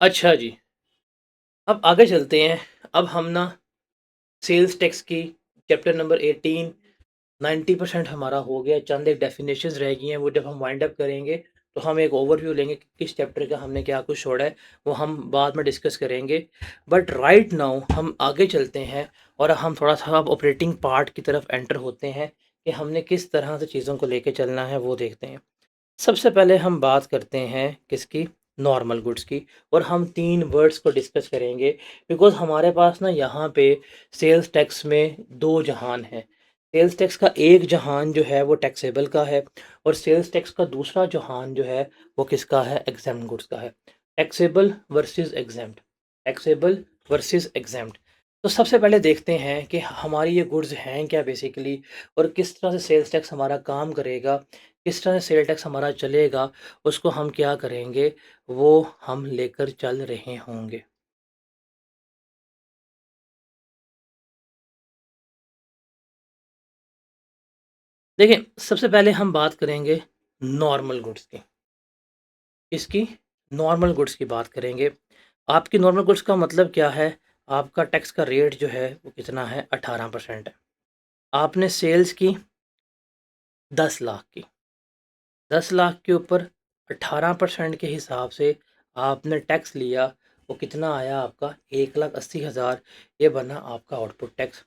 अच्छा जी, अब आगे चलते हैं। अब हम ना सेल्स टैक्स की चैप्टर नंबर 18 90% हमारा हो गया, चंद एक डेफिनेशंस रह गई हैं, वो जब हम वाइंड अप करेंगे तो हम एक ओवरव्यू लेंगे कि किस चैप्टर का हमने क्या कुछ छोड़ा है, वो हम बाद में डिस्कस करेंगे। बट राइट नाउ हम आगे चलते हैं और हम थोड़ा-सा अब ऑपरेटिंग पार्ट की तरफ एंटर होते हैं कि हमने किस तरह से चीज़ों को लेके चलना है, वो देखते हैं। सबसे पहले हम बात करते हैं किसकी? नॉर्मल गुड्स की। और हम 3 वर्ड्स को डिस्कस करेंगे बिकॉज़ हमारे पास ना यहाँ पे सेल्स टैक्स में 2 जहान हैं। सेल्स टैक्स का एक जहान जो है वो टैक्सेबल का है और सेल्स टैक्स का दूसरा जहान जो है वो किसका है? एग्ज़ेम्प्ट गुड्स का है। Taxable versus exempt, taxable versus exempt. तो सबसे पहले देखते हैं कि हमारी ये गुड्स हैं क्या बेसिकली, और किस तरह से सेल्स टैक्स हमारा काम करेगा, किस तरह से सेल टैक्स हमारा चलेगा, उसको हम क्या करेंगे, वो हम लेकर चल रहे होंगे। देखिए, सबसे पहले हम बात करेंगे नॉर्मल गुड्स की। किसकी? नॉर्मल गुड्स की बात करेंगे। आपकी नॉर्मल गुड्स का मतलब क्या है? आपका टैक्स का रेट जो है वो कितना है? 18% है। आपने सेल्स की 10 लाख की। 10 लाख के ऊपर 18% के हिसाब से आपने टैक्स लिया, वो कितना आया आपका? 1,80,000। ये बना आपका आउटपुट टैक्स।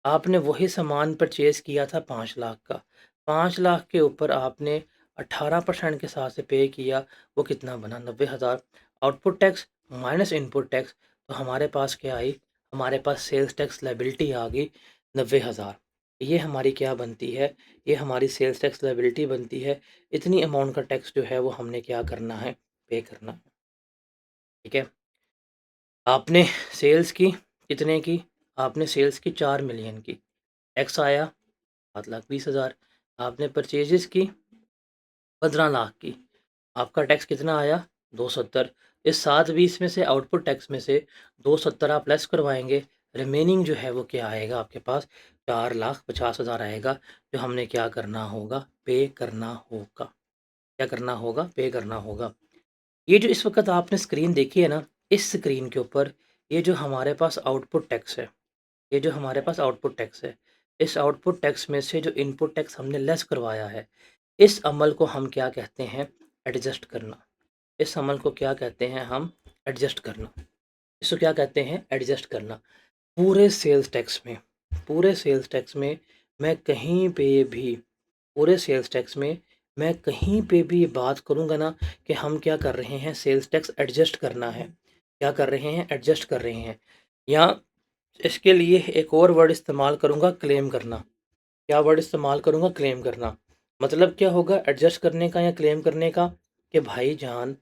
आपने वही सामान परचेज़ किया था 5 लाख का। 5 लाख के ऊपर आपने 18% के हिसाब से पे किया, वो कितना बना? 90,000। Output tax minus input tax, तो हमारे पास क्या आई? हमारे पास सेल्स टैक्स लायबिलिटी आ गई 90,000। ये हमारी क्या बनती है? ये हमारी सेल्स टैक्स लायबिलिटी बनती है। इतनी अमाउंट का टैक्स जो है वो हमने क्या करना है? पे करना है। ठीक है? आपने सेल्स की कितने की? आपने सेल्स की 4 मिलियन की। टैक्स आया 7,20,000। आपने परचेज़ेज़ की 15 लाख की। आपका टैक्स कितना आया? 270। इस 720 में से आउटपुट टैक्स में से 270 आप लेस करवाएँगे, रिमेनिंग जो है वो क्या आएगा आपके पास? 4,50,000 आएगा, जो हमने क्या करना होगा? पे करना होगा। क्या करना होगा? पे करना होगा। ये जो इस वक़्त आपने स्क्रीन देखी है ना, इस स्क्रीन के ऊपर ये जो हमारे पास आउटपुट टैक्स है, ये जो हमारे पास आउटपुट टैक्स है, इस आउटपुट टैक्स में से जो इनपुट टैक्स हमने लेस करवाया है, इस अमल को हम क्या कहते हैं? एडजस्ट करना। इस अमल को क्या कहते हैं हम? एडजस्ट करना। इसको क्या कहते हैं? एडजस्ट करना। पूरे सेल्स टैक्स में, पूरे सेल्स टैक्स में मैं कहीं पे भी, पूरे सेल्स टैक्स में मैं कहीं पे भी ये बात करूँगा ना कि हम क्या कर रहे हैं? सेल्स टैक्स एडजस्ट करना है। क्या कर रहे हैं? एडजस्ट कर रहे हैं। या इसके लिए एक और वर्ड इस्तेमाल करूँगा, क्लेम करना। क्या वर्ड इस्तेमाल करूँगा? क्लेम करना। मतलब क्या होगा एडजस्ट करने का या क्लेम करने का? कि भाईजान,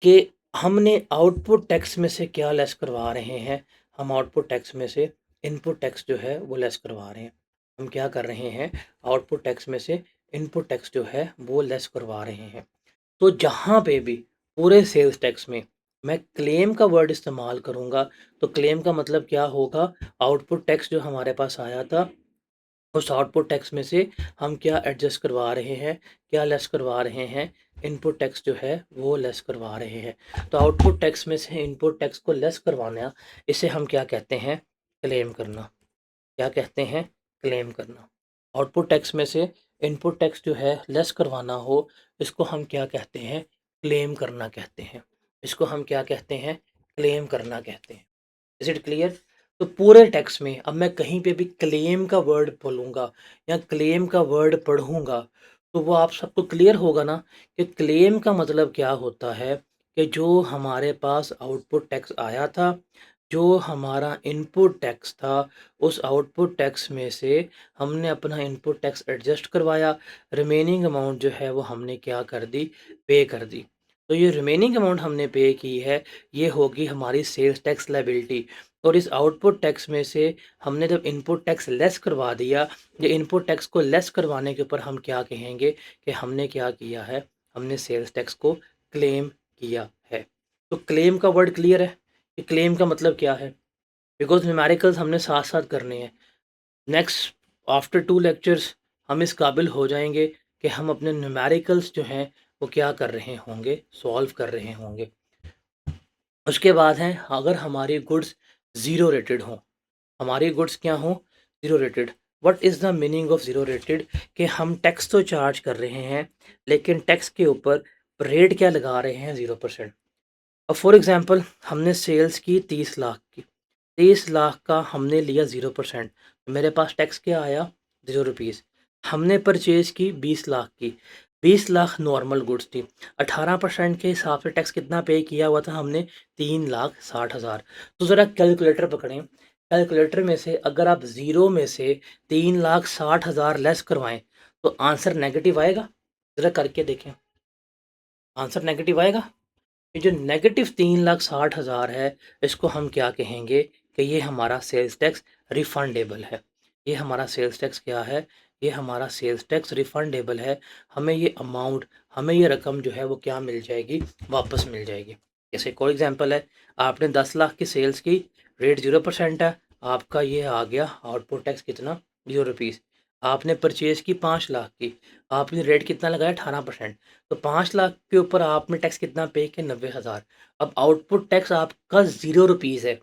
कि हमने आउटपुट टैक्स में से क्या लेस करवा रहे हैं? हम आउटपुट टैक्स में से इनपुट टैक्स जो है वो लेस करवा रहे हैं। हम क्या कर रहे हैं? आउटपुट टैक्स में से इनपुट टैक्स जो है वो लेस करवा रहे हैं। तो जहाँ पे भी पूरे सेल्स टैक्स में मैं क्लेम का वर्ड इस्तेमाल करूँगा, तो क्लेम का मतलब क्या होगा? आउटपुट टैक्स जो हमारे पास आया था, उस आउटपुट टैक्स में से हम क्या एडजस्ट करवा रहे हैं? क्या लेस करवा रहे हैं? इनपुट टैक्स जो है वो लेस करवा रहे हैं। तो आउटपुट टैक्स में से इनपुट टैक्स को लेस करवाना, इसे हम क्या कहते हैं? क्लेम करना। क्या कहते हैं? क्लेम करना। आउटपुट टैक्स में से इनपुट टैक्स जो है लेस करवाना हो, इसको हम क्या कहते हैं? क्लेम करना कहते हैं। इसको हम क्या कहते हैं? क्लेम करना कहते हैं। Is it clear? तो पूरे टेक्स्ट में अब मैं कहीं पे भी क्लेम का वर्ड बोलूँगा या क्लेम का वर्ड पढ़ूँगा, तो वो आप सबको क्लियर होगा ना कि क्लेम का मतलब क्या होता है? कि जो हमारे पास आउटपुट टैक्स आया था, जो हमारा इनपुट टैक्स था, उस आउटपुट टैक्स में से हमने अपना इनपुट टैक्स एडजस्ट करवाया, रिमेनिंग अमाउंट जो है वो हमने क्या कर दी? पे कर दी। तो ये रिमेनिंग अमाउंट हमने पे की है, ये होगी हमारी सेल्स टैक्स लायबिलिटी। और इस आउटपुट टैक्स में से हमने जब इनपुट टैक्स लेस करवा दिया, ये इनपुट टैक्स को लेस करवाने के ऊपर हम क्या कहेंगे कि हमने क्या किया है? हमने सेल्स टैक्स को क्लेम किया है। तो क्लेम का वर्ड क्लियर है कि क्लेम का मतलब क्या है? बिकॉज़ न्यूमेरिकल्स हमने साथ-साथ करने हैं। नेक्स्ट आफ्टर 2 लेक्चर्स हम इस काबिल हो जाएँगे कि हम अपने न्यूमेरिकल्स जो हैं वो क्या कर रहे होंगे? सॉल्व कर रहे होंगे। उसके बाद है अगर हमारी गुड्स ज़ीरो रेटेड हों, हमारी गुड्स क्या हों? Zero rated. What is the meaning of zero rated? कि हम टैक्स तो चार्ज कर रहे हैं, लेकिन टैक्स के ऊपर रेट क्या लगा रहे हैं? 0%। अब फॉर एग्ज़ाम्पल हमने सेल्स की 30 लाख की, 30 लाख का हमने लिया 0%, मेरे पास टैक्स क्या आया? 0 रुपीज़। हमने परचेज़ की 20 लाख की, 20 लाख नॉर्मल गुड्स थी, 18% के हिसाब से टैक्स कितना पे किया हुआ था हमने? 3,60,000। तो ज़रा कैलकुलेटर पकड़ें, कैलकुलेटर में से अगर आप ज़ीरो में से 3,60,000 लेस करवाएँ, तो आंसर नेगेटिव आएगा? ज़रा करके देखें, आंसर नेगेटिव आएगा? ये जो नेगेटिव 3,60,000 है, इसको हम क्या कहेंगे कि ये हमारा सेल्स टैक्स रिफंडेबल है। ये हमारा सेल्स टैक्स क्या है? ये हमारा सेल्स टैक्स रिफंडेबल है। हमें ये अमाउंट, हमें ये रकम जो है वो क्या मिल जाएगी? वापस मिल जाएगी। जैसे कोई एग्जांपल है, आपने 10 लाख की सेल्स की, रेट 0% है, आपका ये आ गया आउटपुट टैक्स कितना? 0 रुपीज़। आपने परचेज़ की 5 लाख की, आपने रेट कितना लगाया? 18%। तो 5 लाख के ऊपर आपने टैक्स कितना पे किया? 90,000। अब आउटपुट टैक्स आपका 0 रुपीज़ है।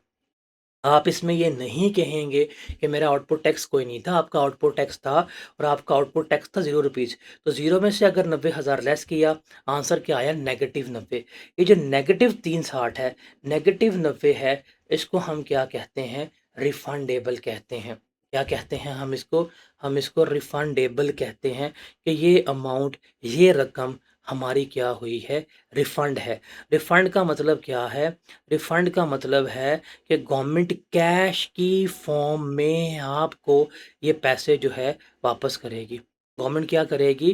आप इसमें ये नहीं कहेंगे कि मेरा आउटपुट टैक्स कोई नहीं था, आपका आउटपुट टैक्स था और आपका आउटपुट टैक्स था 0 रुपीज़। तो 0 में से अगर 90,000 लेस किया, आंसर क्या आया? नेगेटिव 90। ये जो नेगेटिव 360 है, नेगेटिव 90 है, इसको हम क्या कहते हैं? रिफंडेबल कहते हैं। क्या कहते हैं हम इसको? हम इसको रिफंडेबल कहते हैं कि ये अमाउंट, ये रकम हमारी क्या हुई है? रिफंड है। रिफंड का मतलब क्या है? रिफंड का मतलब है कि गवर्नमेंट कैश की फॉर्म में आपको ये पैसे जो है वापस करेगी। गवर्नमेंट क्या करेगी?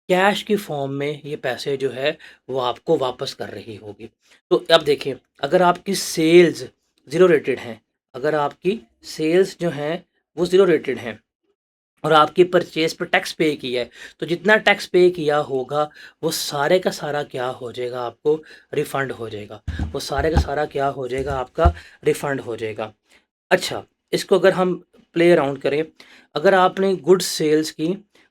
कैश की फॉर्म में ये पैसे जो है वो आपको वापस कर रही होगी। तो अब देखिए, अगर आपकी सेल्स ज़ीरो रेटेड हैं, अगर आपकी सेल्स जो हैं वो ज़ीरो रेटेड हैं और आपकी परचेज़ पे टैक्स पे किया है, तो जितना टैक्स पे किया होगा वो सारे का सारा क्या हो जाएगा? आपको रिफ़ंड हो जाएगा। वो सारे का सारा क्या हो जाएगा? आपका रिफ़ंड हो जाएगा। अच्छा, इसको अगर हम प्ले अराउंड करें, अगर आपने गुड्स सेल्स की,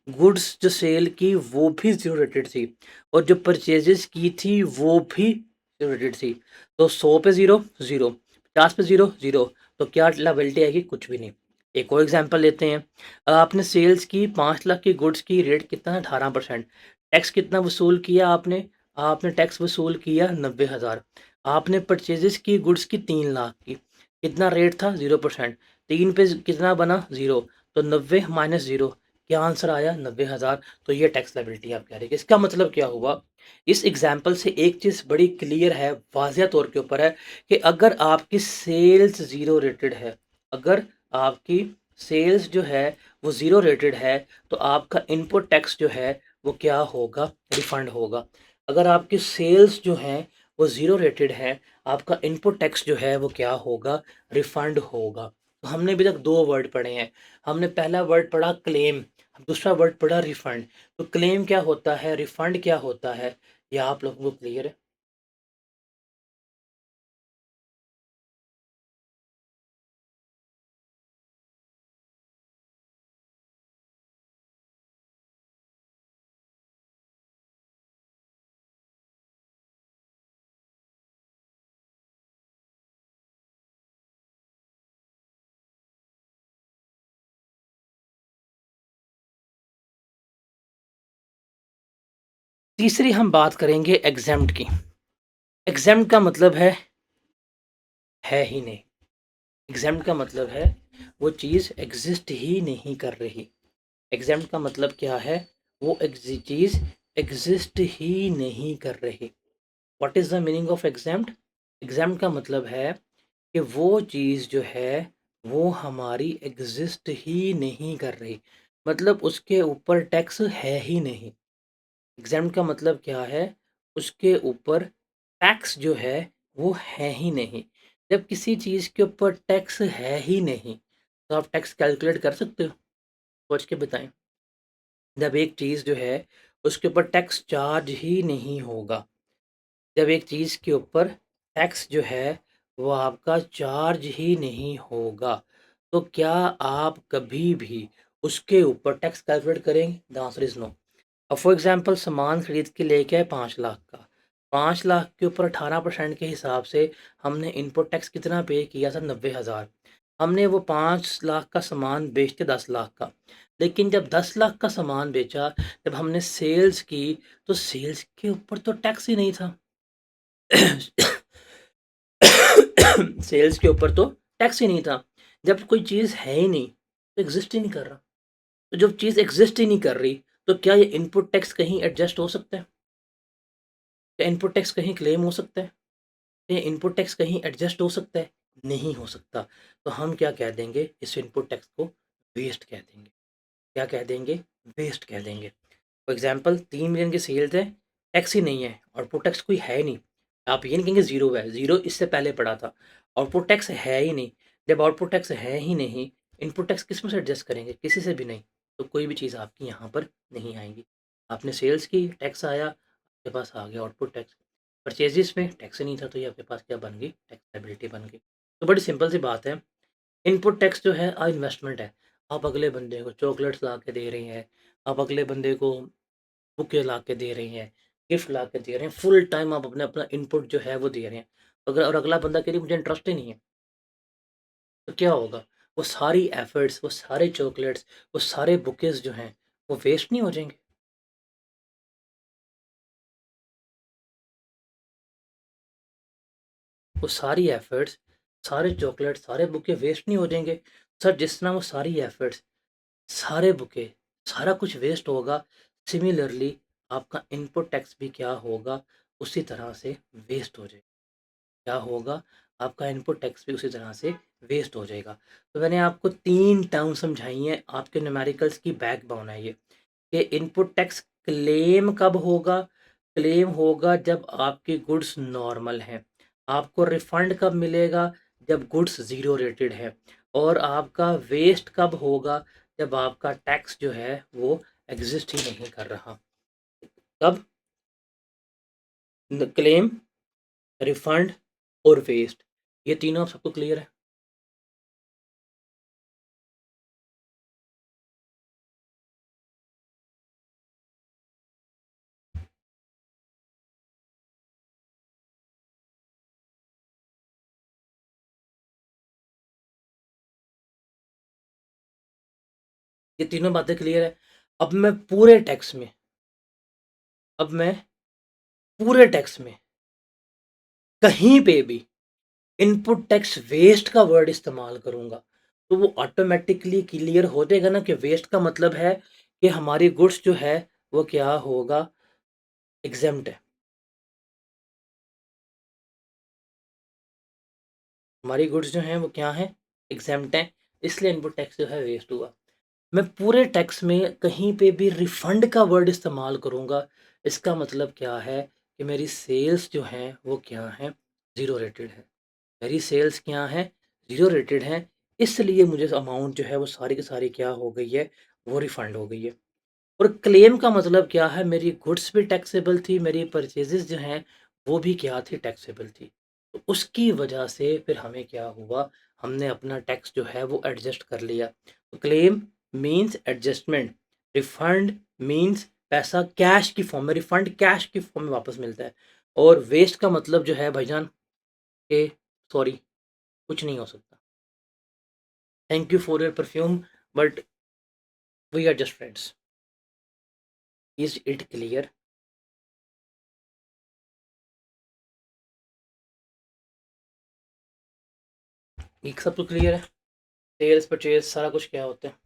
गुड्स जो सेल की वो भी ज़ीरो रेटेड थी और जो परचेज़ेज़ की थी वो भी ज़ीरो रेटेड थी। तो 100 पे 0, 0, 50 पे 0, 0, तो क्या लायबिलिटी आएगी? कुछ भी नहीं। एक और एग्ज़ाम्पल लेते हैं, आपने सेल्स की 5 लाख की गुड्स की, रेट कितना है? 18%। टैक्स कितना वसूल किया आपने? आपने टैक्स वसूल किया 90,000। आपने परचेज़ेज़ की गुड्स की 3 लाख की। कितना रेट था? 0%। 3 पे कितना बना? 0। तो 90 माइनस 0, क्या आंसर आया? 90,000। तो ये टैक्स लायबिलिटी आप कह रहे हैं। इसका मतलब क्या हुआ? इस एग्ज़ाम्पल से एक चीज़ बड़ी क्लियर है, वाज़िया तौर के ऊपर है कि अगर आपकी सेल्स ज़ीरो रेटेड है, अगर आपकी सेल्स जो है वो ज़ीरो रेटेड है, तो आपका इनपुट टैक्स जो है वो क्या होगा? रिफंड होगा। अगर आपकी सेल्स जो हैं वो ज़ीरो रेटेड है, आपका इनपुट टैक्स जो है वो क्या होगा? रिफंड होगा। तो हमने अभी तक 2 वर्ड पढ़े हैं। हमने पहला वर्ड पढ़ा क्लेम, दूसरा वर्ड पढ़ा रिफंड। तो क्लेम क्या होता है? रिफंड क्या होता है? ये आप लोगों को क्लियर है? तीसरी हम बात करेंगे एग्ज़ेम्प्ट की। एग्ज़ेम्प्ट का मतलब है ही नहीं। एग्ज़ेम्प्ट का मतलब है वो चीज़ एग्ज़िस्ट ही नहीं कर रही। एग्ज़ेम्प्ट का मतलब क्या है? वो चीज़ एग्ज़िस्ट ही नहीं कर रही। What is the meaning of exempt? Exempt का मतलब है कि वो चीज़ जो है वो हमारी एग्ज़िस्ट ही नहीं कर रही। मतलब उसके ऊपर टैक्स है ही नहीं। एग्ज़ैम्प्ट का मतलब क्या है? उसके ऊपर टैक्स जो है वो है ही नहीं। जब किसी चीज़ के ऊपर टैक्स है ही नहीं, तो आप टैक्स कैलकुलेट कर सकते हो? सोच के बताएँ। जब एक चीज़ जो है उसके ऊपर टैक्स चार्ज ही नहीं होगा, जब एक चीज़ के ऊपर टैक्स जो है वो आपका चार्ज ही नहीं होगा, तो क्या आप कभी भी उसके ऊपर टैक्स कैलकुलेट करेंगे? The answer is no. अब फॉर एग्ज़ाम्पल सामान खरीद के लेके आए 5 लाख का। 5 लाख के ऊपर 18% के हिसाब से हमने इनपुट टैक्स कितना पे किया था? 90,000। हमने वो 5 लाख का सामान बेचते 10 लाख का। लेकिन जब 10 लाख का सामान बेचा, जब हमने सेल्स की, तो सेल्स के ऊपर तो टैक्स ही नहीं था। सेल्स के ऊपर तो टैक्स ही नहीं था। जब कोई चीज़ है ही नहीं, तो एग्ज़िस्ट ही नहीं कर रहा। तो जब चीज़ एग्ज़िस्ट ही नहीं कर रही, तो क्या ये इनपुट टैक्स कहीं एडजस्ट हो सकता है? क्या इनपुट टैक्स कहीं क्लेम हो सकता है? ये इनपुट टैक्स कहीं एडजस्ट हो सकता है? नहीं हो सकता। तो हम क्या कह देंगे? इस इनपुट टैक्स को वेस्ट कह देंगे। क्या कह देंगे? वेस्ट कह देंगे। फॉर एग्ज़ाम्पल 3 मिलियन की सेल्स है, टैक्स ही नहीं है, आउटपुट टैक्स कोई है ही नहीं। आप ये नहीं कहेंगे ज़ीरो है, ज़ीरो इससे पहले पड़ा था। आउटपुट टैक्स है ही नहीं। जब आउटपुट टैक्स है ही नहीं, इनपुट टैक्स किस में से एडजस्ट करेंगे? किसी से भी नहीं। तो कोई भी चीज़ आपकी यहाँ पर नहीं आएगी। आपने सेल्स की, टैक्स आया, आपके पास आ गया आउटपुट टैक्स। परचेज़ेज़ में टैक्स ही नहीं था, तो ये आपके पास क्या बन गई? टैक्स लायबिलिटी बन गई। तो बड़ी सिंपल सी बात है। इनपुट टैक्स जो है इन्वेस्टमेंट है। आप अगले बंदे को चॉकलेट्स ला के दे रही हैं, आप अगले बंदे को बुके ला के दे रही हैं, गिफ्ट ला के दे रहे हैं, फुल टाइम आप अपना इनपुट जो है वो दे रहे हैं। अगर और अगला बंदा कह रही मुझे इंटरेस्ट ही नहीं है, तो क्या होगा? वो सारी एफर्ट्स, वो सारे चॉकलेट्स, वो सारे बुकेज़ जो हैं, वो वेस्ट नहीं हो जाएँगे? वो सारी एफर्ट्स, सारे चॉकलेट, सारे बुके वेस्ट नहीं हो जाएँगे? सर जिस तरह वो सारी एफर्ट्स, सारे बुके, सारा कुछ वेस्ट होगा, सिमिलरली आपका इनपुट टैक्स भी क्या होगा? उसी तरह से वेस्ट हो जाएगा। क्या होगा? आपका इनपुट टैक्स भी उसी तरह से वेस्ट हो जाएगा। तो मैंने आपको 3 टर्म समझाई हैं, आपके न्यूमेरिकल्स की बैकबोन है ये, कि इनपुट टैक्स क्लेम कब होगा? क्लेम होगा जब आपके गुड्स नॉर्मल हैं। आपको रिफंड कब मिलेगा? जब गुड्स ज़ीरो रेटेड है। और आपका वेस्ट कब होगा? जब आपका टैक्स जो है वो एग्ज़िस्ट ही नहीं कर रहा। कब? क्लेम, रिफंड और वेस्ट। ये तीनों आप सबको क्लियर है? ये तीनों बातें क्लियर है। अब मैं पूरे टैक्स में अब मैं पूरे टैक्स में कहीं पे भी इनपुट टैक्स वेस्ट का वर्ड इस्तेमाल करूँगा, तो वो ऑटोमैटिकली क्लियर हो जाएगा ना कि वेस्ट का मतलब है कि हमारी गुड्स जो है वो क्या होगा? एग्ज़ेम्प्ट है। हमारी गुड्स जो हैं वो क्या हैं? एग्ज़ेम्प्ट हैं, इसलिए इनपुट टैक्स जो है वेस्ट हुआ। मैं पूरे टैक्स में कहीं पे भी रिफंड का वर्ड इस्तेमाल करूँगा, इसका मतलब क्या है कि मेरी सेल्स जो हैं वो क्या हैं? ज़ीरो रेटेड है। मेरी सेल्स क्या हैं? ज़ीरो रेटेड हैं, इसलिए मुझे अमाउंट जो है वो सारी की सारी क्या हो गई है? वो रिफंड हो गई है। और क्लेम का मतलब क्या है? मेरी गुड्स भी टैक्सेबल थी, मेरी परचेज़ेज़ जो हैं वो भी क्या थी? टैक्सेबल थी। तो उसकी वजह से फिर हमें क्या हुआ? हमने अपना टैक्स जो है वो एडजस्ट कर लिया। तो claim means adjustment, refund means पैसा कैश की फॉर्म में, रिफंड कैश की फॉर्म में वापस मिलता है। और वेस्ट का मतलब जो है भाईजान कि सॉरी, कुछ नहीं हो सकता। Thank you for your perfume, but we are just friends. Is it clear? ये सब तो क्लियर है? सेल्स, परचेज़ सारा कुछ क्या होता है?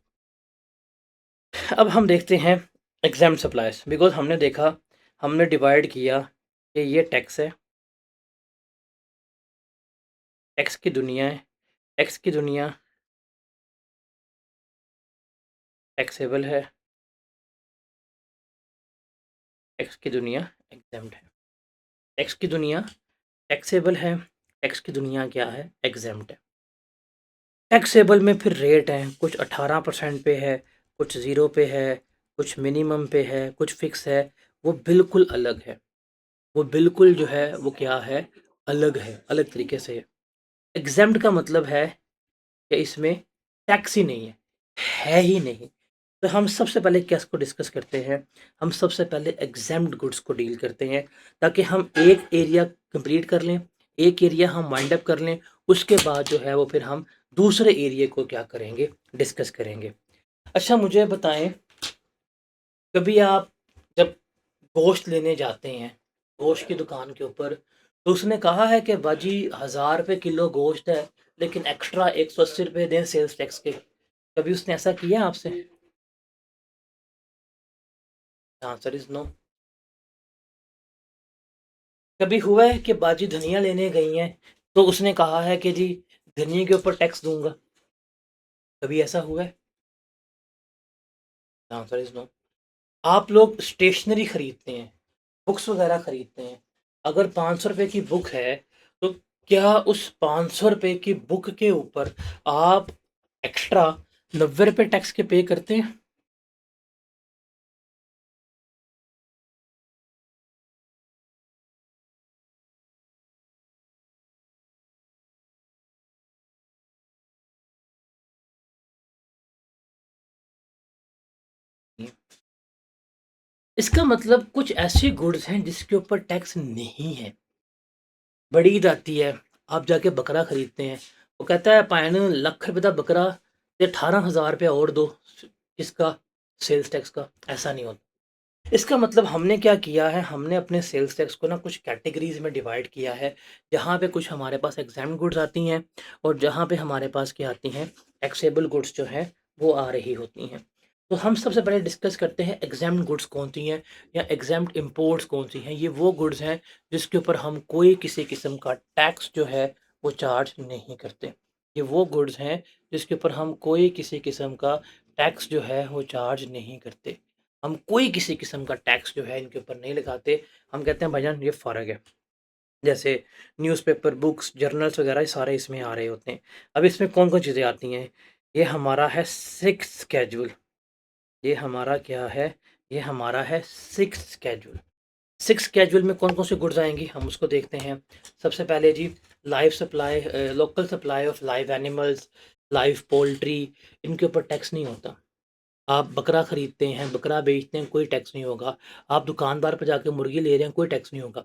अब हम देखते हैं एग्ज़ैम्प्ट सप्लायर्स, बिकॉज़ हमने देखा, हमने डिवाइड किया कि ये टैक्स है, टैक्स की दुनिया है, टैक्स की दुनिया टैक्सेबल है, टैक्स की दुनिया एग्ज़ैम्प्ट है। टैक्स की दुनिया टैक्सेबल है, टैक्स की दुनिया क्या है? एग्ज़ैम्प्ट है। टैक्सेबल में फिर रेट हैं, कुछ 18% पे है, कुछ ज़ीरो पे है, कुछ मिनिमम पे है, कुछ फ़िक्स है, वो बिल्कुल अलग है। वो बिल्कुल जो है वो क्या है? अलग है, अलग तरीके से है। एग्ज़ैम्प्ट का मतलब है कि इसमें टैक्स ही नहीं है ही नहीं। तो हम सबसे पहले क्या इसको डिस्कस करते हैं, हम सबसे पहले एग्ज़ैम्प्ट गुड्स को डील करते हैं, ताकि हम एक एरिया कंप्लीट कर लें, एक एरिया हम वाइंड अप कर लें, उसके बाद जो है वो फिर हम दूसरे एरिया को क्या करेंगे, डिस्कस करेंगे। अच्छा मुझे बताएँ, कभी आप जब गोश्त लेने जाते हैं, गोश्त की दुकान के ऊपर, तो उसने कहा है कि बाजी 1000 रुपए किलो गोश्त है, लेकिन एक्स्ट्रा 180 रुपए दें सेल्स टैक्स के। कभी उसने ऐसा किया आपसे? Answer is no. कभी हुआ है कि बाजी धनिया लेने गई हैं, तो उसने कहा है कि जी धनिये के ऊपर टैक्स दूँगा, कभी ऐसा हुआ है? Answer is no. आप लोग स्टेशनरी खरीदते हैं, बुक्स वगैरह खरीदते हैं, अगर 500 रुपए की बुक है, तो क्या उस 500 रुपए की बुक के ऊपर आप एक्स्ट्रा 90 रुपए टैक्स के पे करते हैं? इसका मतलब कुछ ऐसी गुड्स हैं जिसके ऊपर टैक्स नहीं है। बड़ी ईद आती है, आप जाके बकरा खरीदते हैं, वो कहता है भाईन लख रुपए का बकरा ते 18,000 रुपया और दो, किसका? सेल्स टैक्स का। ऐसा नहीं होता। इसका मतलब हमने क्या किया है, हमने अपने सेल्स टैक्स को ना कुछ कैटेगरीज़ में डिवाइड किया है, जहाँ पे कुछ हमारे पास एग्ज़ाम्प्ट गुड्स आती हैं और जहाँ पे हमारे पास क्या आती हैं, टैक्सेबल गुड्स जो हैं, वो आ रही होती हैं। तो हम सबसे पहले डिस्कस करते हैं एग्ज़ाम्प्ट गुड्स कौन-सी हैं या एग्ज़ाम्प्ट इम्पोर्ट्स कौन-सी हैं। ये वो गुड्स हैं जिसके ऊपर हम कोई किसी किस्म का टैक्स जो है, वो चार्ज नहीं करते। ये वो गुड्स हैं जिसके ऊपर हम कोई किसी किस्म का टैक्स जो है, वो चार्ज नहीं करते। हम कोई किसी किस्म का टैक्स जो है इनके ऊपर नहीं लगाते। हम कहते हैं भाईजान ये फ़र्क है। जैसे न्यूज़पेपर, बुक्स, जर्नल्स वग़ैरह ये सारे इसमें आ रहे होते हैं। अब इसमें कौन-कौन चीज़ें आती हैं? ये हमारा है 6th शेड्यूल। ये हमारा क्या है? ये हमारा है 6th शेड्यूल। 6th शेड्यूल में कौन-कौन सी गुड्स आएँगी, हम उसको देखते हैं। सबसे पहले जी live supply, local supply of live animals, live poultry, इनके ऊपर टैक्स नहीं होता। आप बकरा खरीदते हैं, बकरा बेचते हैं, कोई टैक्स नहीं होगा। आप दुकानदार पे जाके मुर्गी ले रहे हैं, कोई टैक्स नहीं होगा।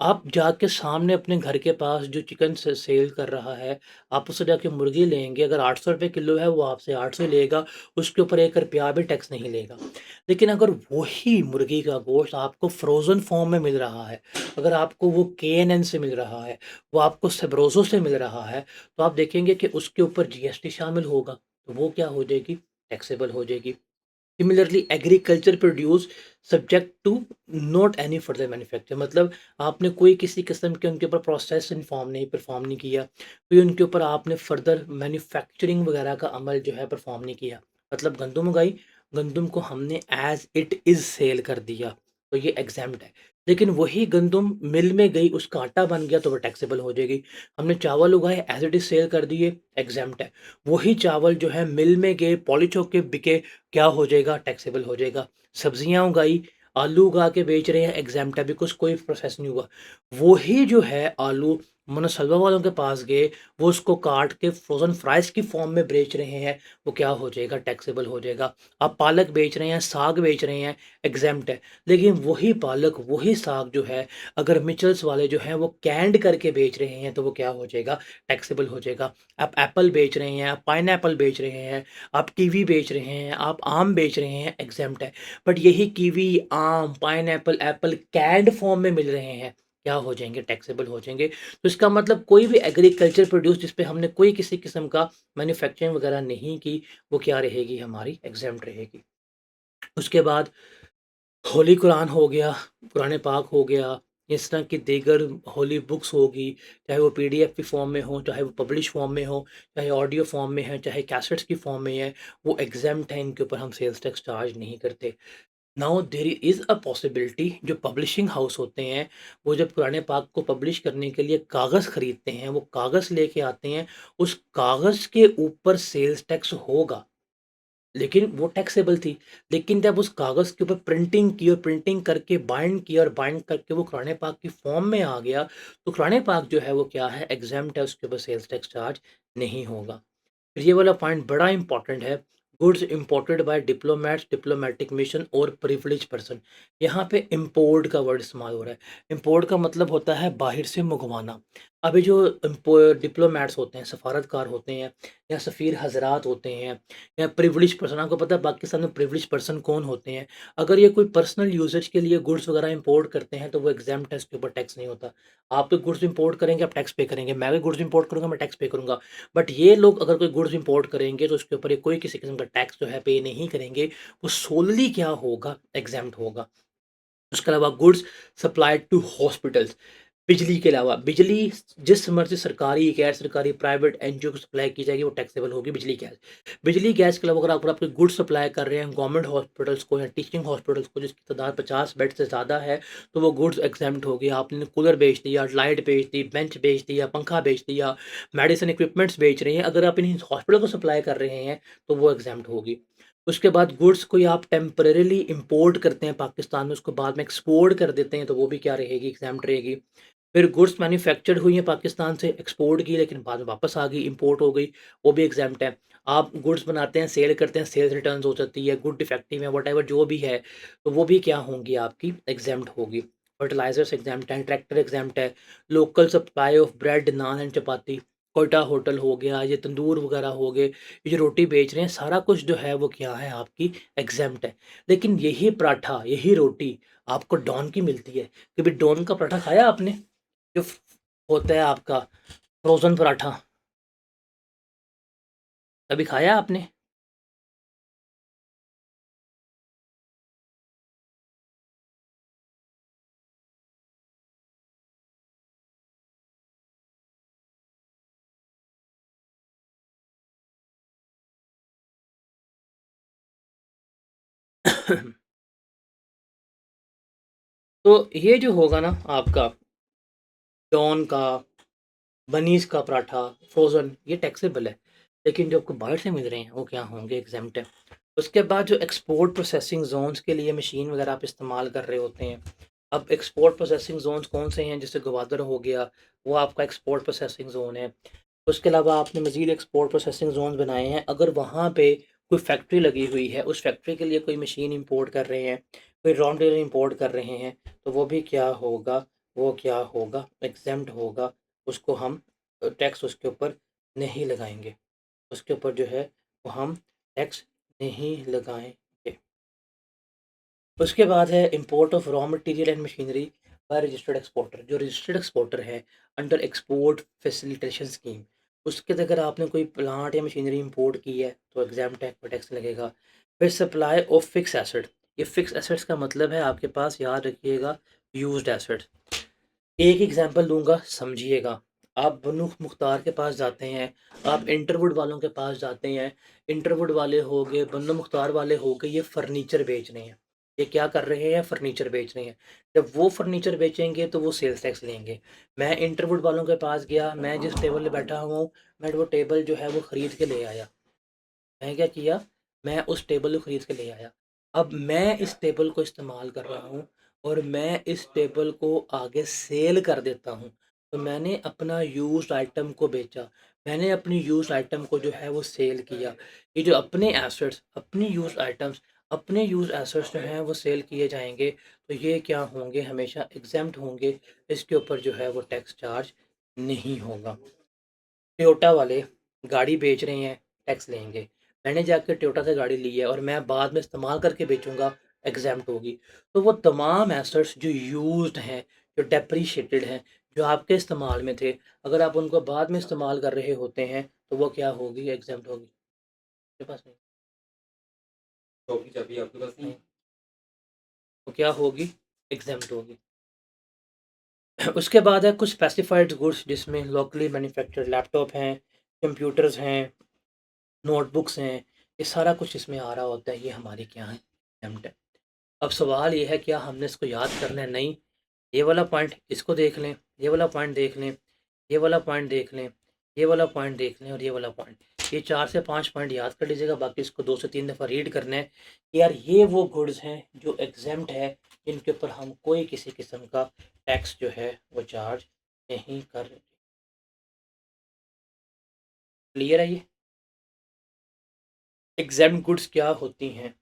आप जाके सामने अपने घर के पास जो चिकन सेल कर रहा है, आप उससे जाके मुर्गी लेंगे, अगर 800 रुपए किलो है, वो आपसे 800 लेगा, उसके ऊपर 1 रुपया भी टैक्स नहीं लेगा। लेकिन अगर वही मुर्गी का गोश्त आपको फ्रोज़न फ़ॉर्म में मिल रहा है, अगर आपको वो केएनएन से मिल रहा है, वो आपको सेब्रोज़ो से मिल रहा है, तो आप देखेंगे कि उसके ऊपर जीएसटी शामिल होगा, तो वो क्या हो जाएगी? टैक्सेबल हो जाएगी। Similarly agriculture produce subject to not any further manufacture, मतलब आपने कोई किसी किस्म के उनके ऊपर प्रोसेस इन्फॉर्म नहीं परफॉर्म नहीं किया, कोई उनके ऊपर आपने फर्दर मैन्युफैक्चरिंग वगैरह का अमल जो है परफॉर्म नहीं किया, मतलब गंदम उगाई, गंदम को हमने एज इट इज़ सेल कर दिया, तो ये एग्जाम्प्ट है। लेकिन वही गंदम मिल में गई, उसका आटा बन गया, तो वो टैक्सेबल हो जाएगी। हमने चावल उगाए, एज इट इज़ सेल कर दिए, एग्जाम्प्ट है। वही चावल जो है मिल में गए, पॉलिश होके बिके, क्या हो जाएगा? टैक्सेबल हो जाएगा। सब्जियाँ उगाई, आलू उगा के बेच रहे हैं, एग्ज़ैम्प्ट है, बिकॉज़ कोई प्रोसेस नहीं हुआ। वही जो है आलू मनसलवा वालों के पास गए, वो उसको काट के फ्रोज़न फ्राइज़ की फ़ॉर्म में बेच रहे हैं, वो क्या हो जाएगा? टैक्सेबल हो जाएगा। आप पालक बेच रहे हैं, साग बेच रहे हैं, एग्ज़ैम्प्ट है। लेकिन वही पालक, वही साग जो है, अगर मिचल्स वाले जो हैं वो कैन्ड करके बेच रहे हैं, तो वो क्या हो जाएगा? टैक्सेबल हो जाएगा। आप एप्पल बेच रहे हैं, आप पाइनएप्पल बेच रहे हैं, आप कीवी बेच रहे हैं, आप आम बेच रहे हैं, एग्ज़ैम्प्ट है। बट यही कीवी, आम, पाइनएप्पल, एप्पल कैन्ड फॉर्म में मिल रहे हैं, क्या हो जाएँगे? टैक्सेबल हो जाएँगे। तो इसका मतलब कोई भी एग्रीकल्चर प्रोड्यूस जिस पे हमने कोई किसी किस्म का मैन्युफैक्चरिंग वगैरह नहीं की, वो क्या रहेगी? हमारी एग्ज़ैम्प्ट रहेगी। उसके बाद होली कुरान हो गया, कुरान पाक हो गया, इस तरह की दीगर होली बुक्स होगी, चाहे वो पीडीएफ की फ़ॉर्म में हो, चाहे वो पब्लिश फ़ॉर्म में हो, चाहे ऑडियो फ़ॉर्म में है, चाहे कैसेट्स की फ़ॉर्म में है, वो एग्ज़ैम्प्ट है, इनके ऊपर हम सेल्स टैक्स चार्ज नहीं करते। Now there is a possibility, जो पब्लिशिंग हाउस होते हैं, वो जब कुरान पाक को पब्लिश करने के लिए कागज़ खरीदते हैं, वो कागज़ लेके आते हैं, उस कागज़ के ऊपर सेल्स टैक्स होगा। लेकिन वो टैक्सेबल थी। लेकिन जब उस कागज़ के ऊपर प्रिंटिंग की और प्रिंटिंग करके बाइंड किया और बाइंड करके वो कुरान पाक की फ़ॉर्म में आ गया, तो कुरान पाक जो है वो क्या है? एग्ज़ैम्प्ट है, उसके ऊपर सेल्स टैक्स चार्ज नहीं होगा। फिर ये वाला पॉइंट बड़ा इम्पोर्टेंट है, goods imported bye diplomats, diplomatic mission और प्रिविलेज्ड पर्सन। यहाँ पे इम्पोर्ट का वर्ड इस्तेमाल हो रहा है। इम्पोर्ट का मतलब होता है बाहर से मंगवाना। अभी जो डिप्लोमेट्स होते हैं, सफारतकार होते हैं या सफ़ीर हज़रात होते हैं या प्रिविलेज्ड पर्सन, आपको पता है पाकिस्तान में प्रिविलेज्ड पर्सन कौन होते हैं? अगर ये कोई पर्सनल यूसेज के लिए गुड्स वगैरह इम्पोर्ट करते हैं तो वो एग्ज़ैम्प्ट है, इसके ऊपर टैक्स नहीं होता। आप तो गुड्स इम्पोर्ट करेंगे, आप टैक्स पे करेंगे। मैं भी गुड्स इम्पोर्ट करूँगा, मैं टैक्स पे करूँगा। बट ये लोग अगर कोई गुड्स इम्पोर्ट करेंगे तो उसके ऊपर ये कोई किसी किस्म का टैक्स जो है पे नहीं करेंगे। वो सोलली क्या होगा, एग्ज़ैम्प्ट होगा। उसके अलावा गुड्स सप्लाइड टू हॉस्पिटल्स, बिजली के अलावा बिजली जिस मर्ज़ी सरकारी, गैर सरकारी, प्राइवेट एनजीओ को सप्लाई की जाएगी वो टैक्सेबल होगी बिजली गैस। बिजली गैस के अलावा अगर आप आपके गुड्स सप्लाई कर रहे हैं गवर्नमेंट हॉस्पिटल्स को या टीचिंग हॉस्पिटल्स को जिसकी तादाद 50 बेड से ज़्यादा है, तो वो गुड्स एग्ज़ैम्प्ट होगी। आपने कूलर बेच दिया, लाइट बेच दी, बेंच बेच दिया, पंखा बेच दिया, मेडिसिन इक्विपमेंट्स बेच रहे हैं, अगर आप इन्हीं हॉस्पिटल को सप्लाई कर रहे हैं, तो वो एग्ज़ैम्प्ट होगी। उसके बाद गुड्स कोई आप टेम्परेरीली इम्पोर्ट करते हैं पाकिस्तान में, उसको बाद में एक्सपोर्ट कर देते हैं, तो वो भी क्या रहेगी, एग्ज़ैम्प्ट रहेगी। फिर गुड्स मैन्युफैक्चर्ड हुई हैं पाकिस्तान से, एक्सपोर्ट की लेकिन बाद में वापस आ गई, इम्पोर्ट हो गई, वो भी एग्ज़ैम्प्ट है। आप गुड्स बनाते हैं, सेल करते हैं, सेल्स रिटर्न्स हो जाती है, गुड डिफेक्टिव है, व्हाटएवर जो भी है, तो वो भी क्या होंगी आपकी, एग्ज़ैम्प्ट होगी। फर्टिलाइज़र्स एग्ज़ैम्प्ट हैं, ट्रैक्टर एग्ज़ैम्प्ट है, local supply of bread, naan and chapati, Quetta hotel हो गया, ये तंदूर वगैरह हो गए, ये जो रोटी बेच रहे हैं, सारा कुछ जो है वो क्या है आपकी, एग्ज़ैम्प्ट है। लेकिन यही पराठा, यही रोटी आपको डॉन की मिलती है। कभी डॉन का पराठा खाया आपने? जो होता है आपका फ्रोज़न पराठा, कभी खाया आपने? तो ये जो होगा ना आपका डॉन का, बनीज़ का पराठा, फ्रोज़न, ये टैक्सेबल है। लेकिन जो आपको बाहर से मिल रहे हैं वो क्या होंगे, एग्ज़ेम्प्ट है। उसके बाद जो एक्सपोर्ट प्रोसेसिंग ज़ोन्स के लिए मशीन वगैरह आप इस्तेमाल कर रहे होते हैं। अब एक्सपोर्ट प्रोसेसिंग ज़ोन्स कौन से हैं? जैसे गवादर हो गया, वो आपका एक्सपोर्ट प्रोसेसिंग ज़ोन है। उसके अलावा आपने मज़ीद एक्सपोर्ट प्रोसेसिंग ज़ोन बनाए हैं। अगर वहाँ पे कोई फैक्ट्री लगी हुई है, उस फैक्ट्री के लिए कोई मशीन इंपोर्ट कर रहे हैं, कोई रॉ मटेरियल इंपोर्ट कर रहे हैं, तो वो भी क्या होगा, वो क्या होगा, एग्ज़ेम्प्ट होगा। उसको हम टैक्स उसके ऊपर नहीं लगाएँगे। उसके ऊपर जो है वो हम टैक्स नहीं लगाएँगे। उसके बाद है import of raw material and machinery by registered exporter. जो रजिस्टर्ड एक्सपोर्टर है अंडर एक्सपोर्ट फैसिलिटेशन स्कीम, उसके अगर आपने कोई प्लांट या मशीनरी इंपोर्ट की है तो एग्जाम टैक्स लगेगा। फिर सप्लाई ऑफ फिक्स एसेट, ये फिक्स एसेट्स का मतलब है आपके पास, याद रखिएगा, यूज्ड एसेट्स। एक एग्जांपल दूंगा, समझिएगा। आप बनु मुख्तार के पास जाते हैं, आप इंटरवुड वालों के पास जाते हैं, इंटरवुड वाले हो गए, बनु मुख्तार वाले हो गए, ये फर्नीचर बेच रहे हैं। ये क्या कर रहे हैं, फर्नीचर बेच रहे हैं। जब वो फर्नीचर बेचेंगे तो वो सेल्स टैक्स लेंगे। मैं इंटरवुड वालों के पास गया, मैं जिस टेबल पे बैठा हुआ हूँ, मैं वो टेबल जो है वो ख़रीद के ले आया। मैं क्या किया, मैं उस टेबल को ख़रीद के ले आया। अब मैं इस टेबल को इस्तेमाल कर रहा हूँ और मैं इस टेबल को आगे सेल कर देता हूँ। तो मैंने अपना यूज़्ड आइटम को बेचा, मैंने अपनी यूज़्ड आइटम को जो है वो सेल किया। ये जो अपने एसेट्स, अपनी यूज़्ड आइटम्स, अपने यूज़ एसेट्स जो हैं वो सेल किए जाएँगे, तो ये क्या होंगे, हमेशा एग्ज़ेम्प्ट होंगे। इसके ऊपर जो है वो टैक्स चार्ज नहीं होगा। टोयोटा वाले गाड़ी बेच रहे हैं, टैक्स लेंगे। मैंने जाके टोयोटा से गाड़ी ली है और मैं बाद में इस्तेमाल करके बेचूँगा, एग्ज़ैम्प्ट होगी। तो वो तमाम एसेट्स जो यूज़्ड हैं, जो डेप्रिशिएटेड हैं, जो आपके इस्तेमाल में थे, अगर आप उनको बाद में इस्तेमाल कर रहे होते हैं, तो वो क्या होगी, एग्ज़ैम्प्ट होगी। मेरे पास नहीं, शॉप की चाबी आपके पास नहीं है? तो क्या होगी, एग्ज़ैम्प्ट होगी। उसके बाद है कुछ स्पेसिफाइड गुड्स जिसमें लोकली मैन्युफैक्चर्ड लैपटॉप हैं, कंप्यूटर्स हैं, नोटबुक्स हैं, ये सारा कुछ इसमें आ रहा होता है, ये हमारी क्या है, एग्ज़ैम्प्ट है। अब सवाल ये है क्या हमने इसको याद करना है? नहीं। ये वाला पॉइंट इसको देख लें, ये वाला पॉइंट देख लें, ये वाला पॉइंट देख लें, ये वाला पॉइंट देख लें और ये वाला पॉइंट। ये 4 से 5 पॉइंट याद कर लीजिएगा, बाकी इसको 2 से 3 दफ़ा रीड करना है कि यार ये वो गुड्स हैं जो एग्ज़ैम्प्ट है, जिनके ऊपर हम कोई किसी किस्म का टैक्स जो है वो चार्ज नहीं कर रहे। क्लियर है ये? एग्ज़ाम्प्ट गुड्स क्या होती हैं?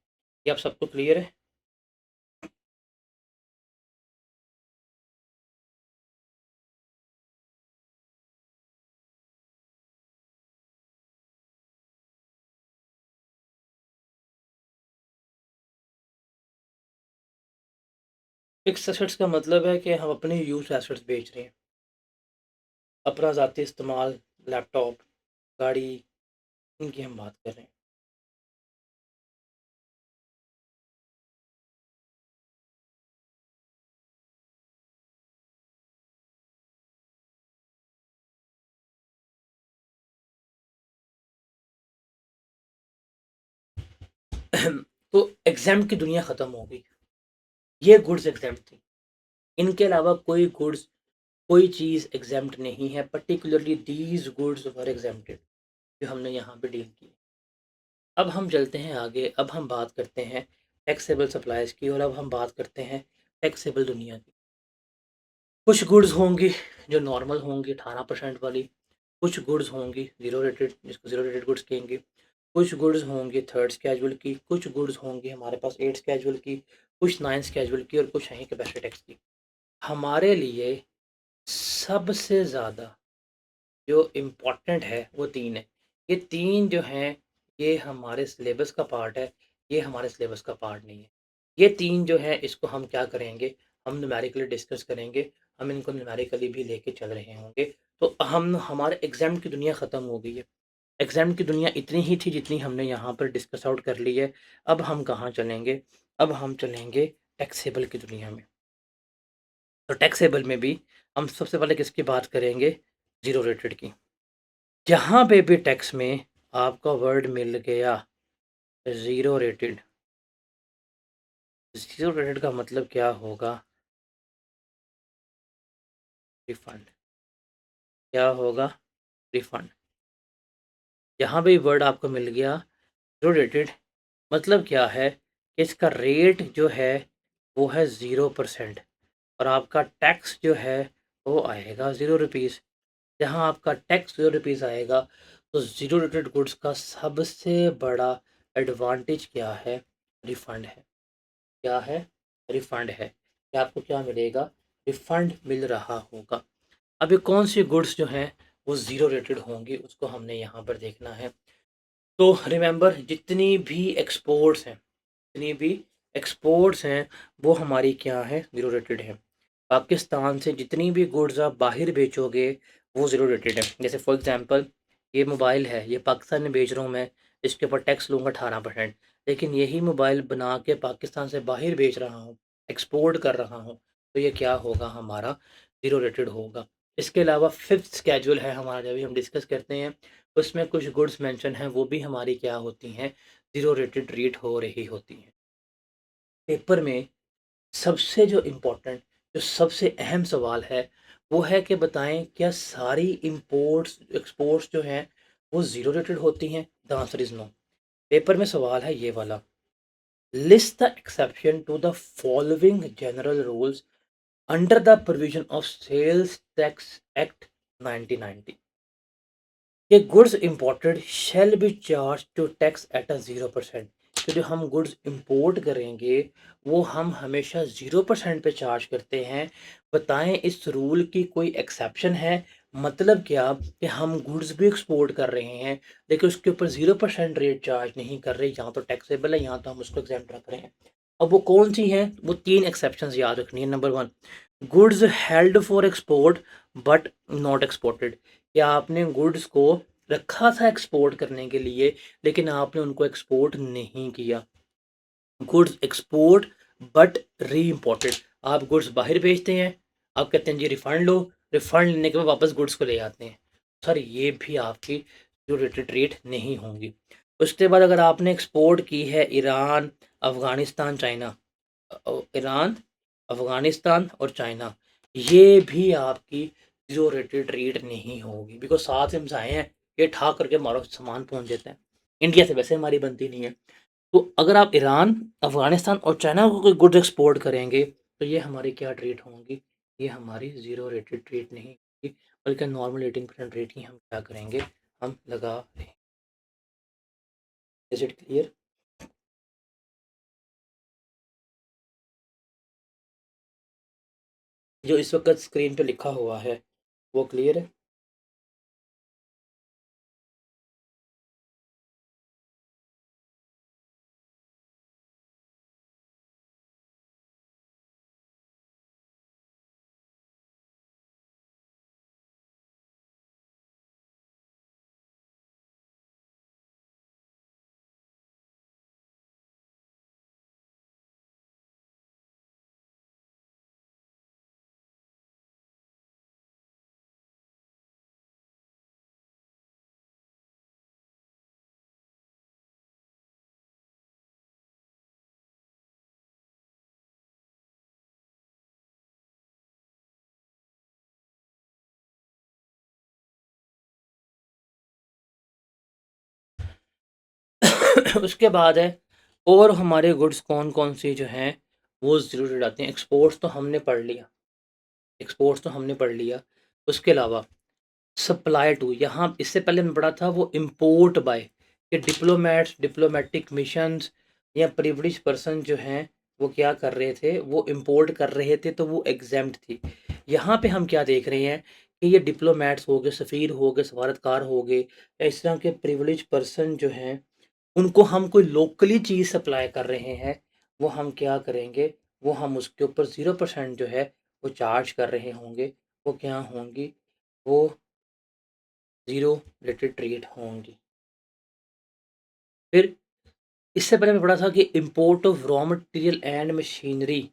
ये आप सबको क्लियर है? फिक्स्ड एसेट्स का मतलब है कि हम अपने यूज़ एसेट्स बेच रहे हैं। अपना ज़ाती इस्तेमाल, लैपटॉप, गाड़ी, इनकी हम बात कर रहे हैं। तो एग्ज़ाम्प्ट की दुनिया ख़त्म हो गई। ये गुड्स एग्ज़ाम्प्ट थी। इनके अलावा कोई गुड्स, कोई चीज़ एग्ज़ाम्प्ट नहीं है, पर्टिकुलरली दीज़ गुड्स वर एग्ज़ाम्प्टेड, जो हमने यहाँ पे डील की। अब हम चलते हैं आगे, अब हम बात करते हैं टैक्सेबल सप्लाइज़ की, और अब हम बात करते हैं टैक्सेबल दुनिया की। कुछ गुड्स होंगी जो नॉर्मल होंगी 18% वाली, कुछ गुड्स होंगी ज़ीरो रेटेड, जिसको ज़ीरो रेटेड गुड्स कहेंगे, कुछ गुड्स होंगी थर्ड स्केड्यूल की, कुछ गुड्स होंगी हमारे पास 8 स्केड्यूल की, कुछ 9 स्केड्यूल की, और कुछ हैं कैपेसिटी टैक्स की। हमारे लिए सबसे ज़्यादा जो इम्पोर्टेंट है वो 3 है। ये 3 जो हैं, ये हमारे सिलेबस का पार्ट है, ये हमारे सिलेबस का पार्ट नहीं है। ये 3 जो हैं इसको हम क्या करेंगे, हम न्यूमेरिकली डिस्कस करेंगे, हम इनको न्यूमेरिकली भी लेके चल रहे होंगे। तो हम हमारे एग्ज़ाम की दुनिया ख़त्म हो गई है। एग्ज़ाम की दुनिया इतनी ही थी जितनी हमने यहाँ पर डिस्कस आउट कर ली है। अब हम कहाँ चलेंगे? अब हम चलेंगे टैक्सेबल की दुनिया में। तो टैक्सेबल में भी हम सबसे पहले किसकी बात करेंगे? ज़ीरो रेटेड की। जहाँ पे भी टैक्स में आपका वर्ड मिल गया ज़ीरो रेटेड, ज़ीरो रेटेड का मतलब क्या होगा? रिफंड। क्या होगा? रिफंड। जहाँ भी वर्ड आपको मिल गया ज़ीरो रेटेड, मतलब क्या है कि इसका रेट जो है वो है 0%, और आपका टैक्स जो है वो आएगा ₹0। जहाँ आपका टैक्स ₹0 आएगा, तो ज़ीरो रेटेड गुड्स का सबसे बड़ा एडवांटेज क्या है? रिफंड है। क्या है? रिफंड है। कि आपको क्या मिलेगा? रिफंड मिल रहा होगा। अब ये कौन-सी गुड्स जो हैं वो ज़ीरो रेटेड होंगी, उसको हमने यहाँ पर देखना है। तो रिमेंबर, जितनी भी एक्सपोर्ट्स हैं वो हमारी क्या हैं? ज़ीरो रेटेड हैं। पाकिस्तान से जितनी भी गुड्स आप बाहर बेचोगे वो ज़ीरो रेटेड है। जैसे फॉर एग्ज़ाम्पल, ये मोबाइल है, ये पाकिस्तान में बेच रहा हूँ मैं, इसके ऊपर टैक्स लूँगा 18%, लेकिन यही मोबाइल बना के पाकिस्तान से बाहर बेच रहा हूँ, एक्सपोर्ट कर रहा हूँ, तो ये क्या होगा? हमारा ज़ीरो रेटेड होगा। इसके अलावा फिफ्थ स्केड्यूल है हमारा, जब भी हम डिस्कस करते हैं उसमें कुछ गुड्स मेंशन हैं, वो भी हमारी क्या होती हैं? ज़ीरो रेटेड ट्रीट हो रही होती हैं। पेपर में सबसे जो इम्पोर्टेंट, जो सबसे अहम सवाल है, वो है कि बताएँ क्या सारी इम्पोर्ट्स, एक्सपोर्ट्स जो हैं वो ज़ीरो रेटेड होती हैं? The answer is no. Paper में सवाल है ये वाला, list the exception to the following general rules under the provision of sales tax act 1990। ये goods imported shall be charge to tax at a 0%। तो जो हम गुड्स इंपोर्ट करेंगे वो हम हमेशा 0% पे चार्ज करते हैं। बताएं इस रूल की कोई एक्सेप्शन है? मतलब क्या कि हम गुड्स भी एक्सपोर्ट कर रहे हैं लेकिन उसके ऊपर 0% रेट चार्ज नहीं कर रहे, यहाँ तो टैक्सेबल है, यहाँ तो हम उसको एग्जेम्प्ट रख रहे हैं। अब वो कौन सी हैं? वो 3 एक्सेप्शंस याद रखनी है। Number 1, goods held for export but not exported. या आपने गुड्स को रखा था एक्सपोर्ट करने के लिए लेकिन आपने उनको एक्सपोर्ट नहीं किया। गुड्स एक्सपोर्ट बट री इम्पोर्टेड। आप गुड्स बाहर भेजते हैं, आप कहते हैं जी रिफ़ंड लो, रिफ़ंड लेने के बाद वापस गुड्स को ले आते हैं। सर ये भी आपकी जो रेटेड रेट नहीं होंगी। उसके बाद अगर आपने एक्सपोर्ट की है Iran, Afghanistan, China, Iran, Afghanistan और चाइना, ये भी आपकी ज़ीरो रेटेड रेट नहीं होगी, बिकॉज़ साथ में आए हैं, ये ठा करके हमारा सामान पहुँच जाता है। इंडिया से वैसे हमारी बनती नहीं है। तो अगर आप ईरान, अफ़गानिस्तान और चाइना को कोई गुड्स एक्सपोर्ट करेंगे, तो ये हमारी क्या ट्रीट होंगी? ये हमारी ज़ीरो रेटेड ट्रीट नहीं होगी, बल्कि नॉर्मल 18% रेट ही हम क्या करेंगे? हम लगा दें। Is it clear? जो इस वक़्त स्क्रीन पे लिखा हुआ है, वो क्लियर है? उसके बाद है और हमारे गुड्स कौन-कौन से जो हैं, वो ज़रूर आते हैं। एक्सपोर्ट्स तो हमने पढ़ लिया, एक्सपोर्ट्स तो हमने पढ़ लिया। उसके अलावा सप्लाई टू, यहाँ इससे पहले मैं पढ़ा था वो इम्पोर्ट बाय, कि डिप्लोमेट्स, डिप्लोमेटिक मिशंस या प्रिविलेज्ड पर्सन जो हैं, वो क्या कर रहे थे, वो इम्पोर्ट कर रहे थे तो वो एग्ज़ैम्प्ट थी। यहाँ पे हम क्या देख रहे हैं कि ये डिप्लोमेट्स हो गए, सफ़ीर हो गए, सफारतकार हो गए या इस तरह के प्रिविलेज्ड पर्सन जो हैं, उनको हम कोई लोकली चीज़ सप्लाई कर रहे हैं, वो हम क्या करेंगे, वो हम उसके ऊपर 0% जो है, वो चार्ज कर रहे होंगे। वो क्या होंगी, वो ज़ीरो रेटेड ट्रेड होंगी। फिर इससे पहले मैं पढ़ा था कि import of raw material and machinery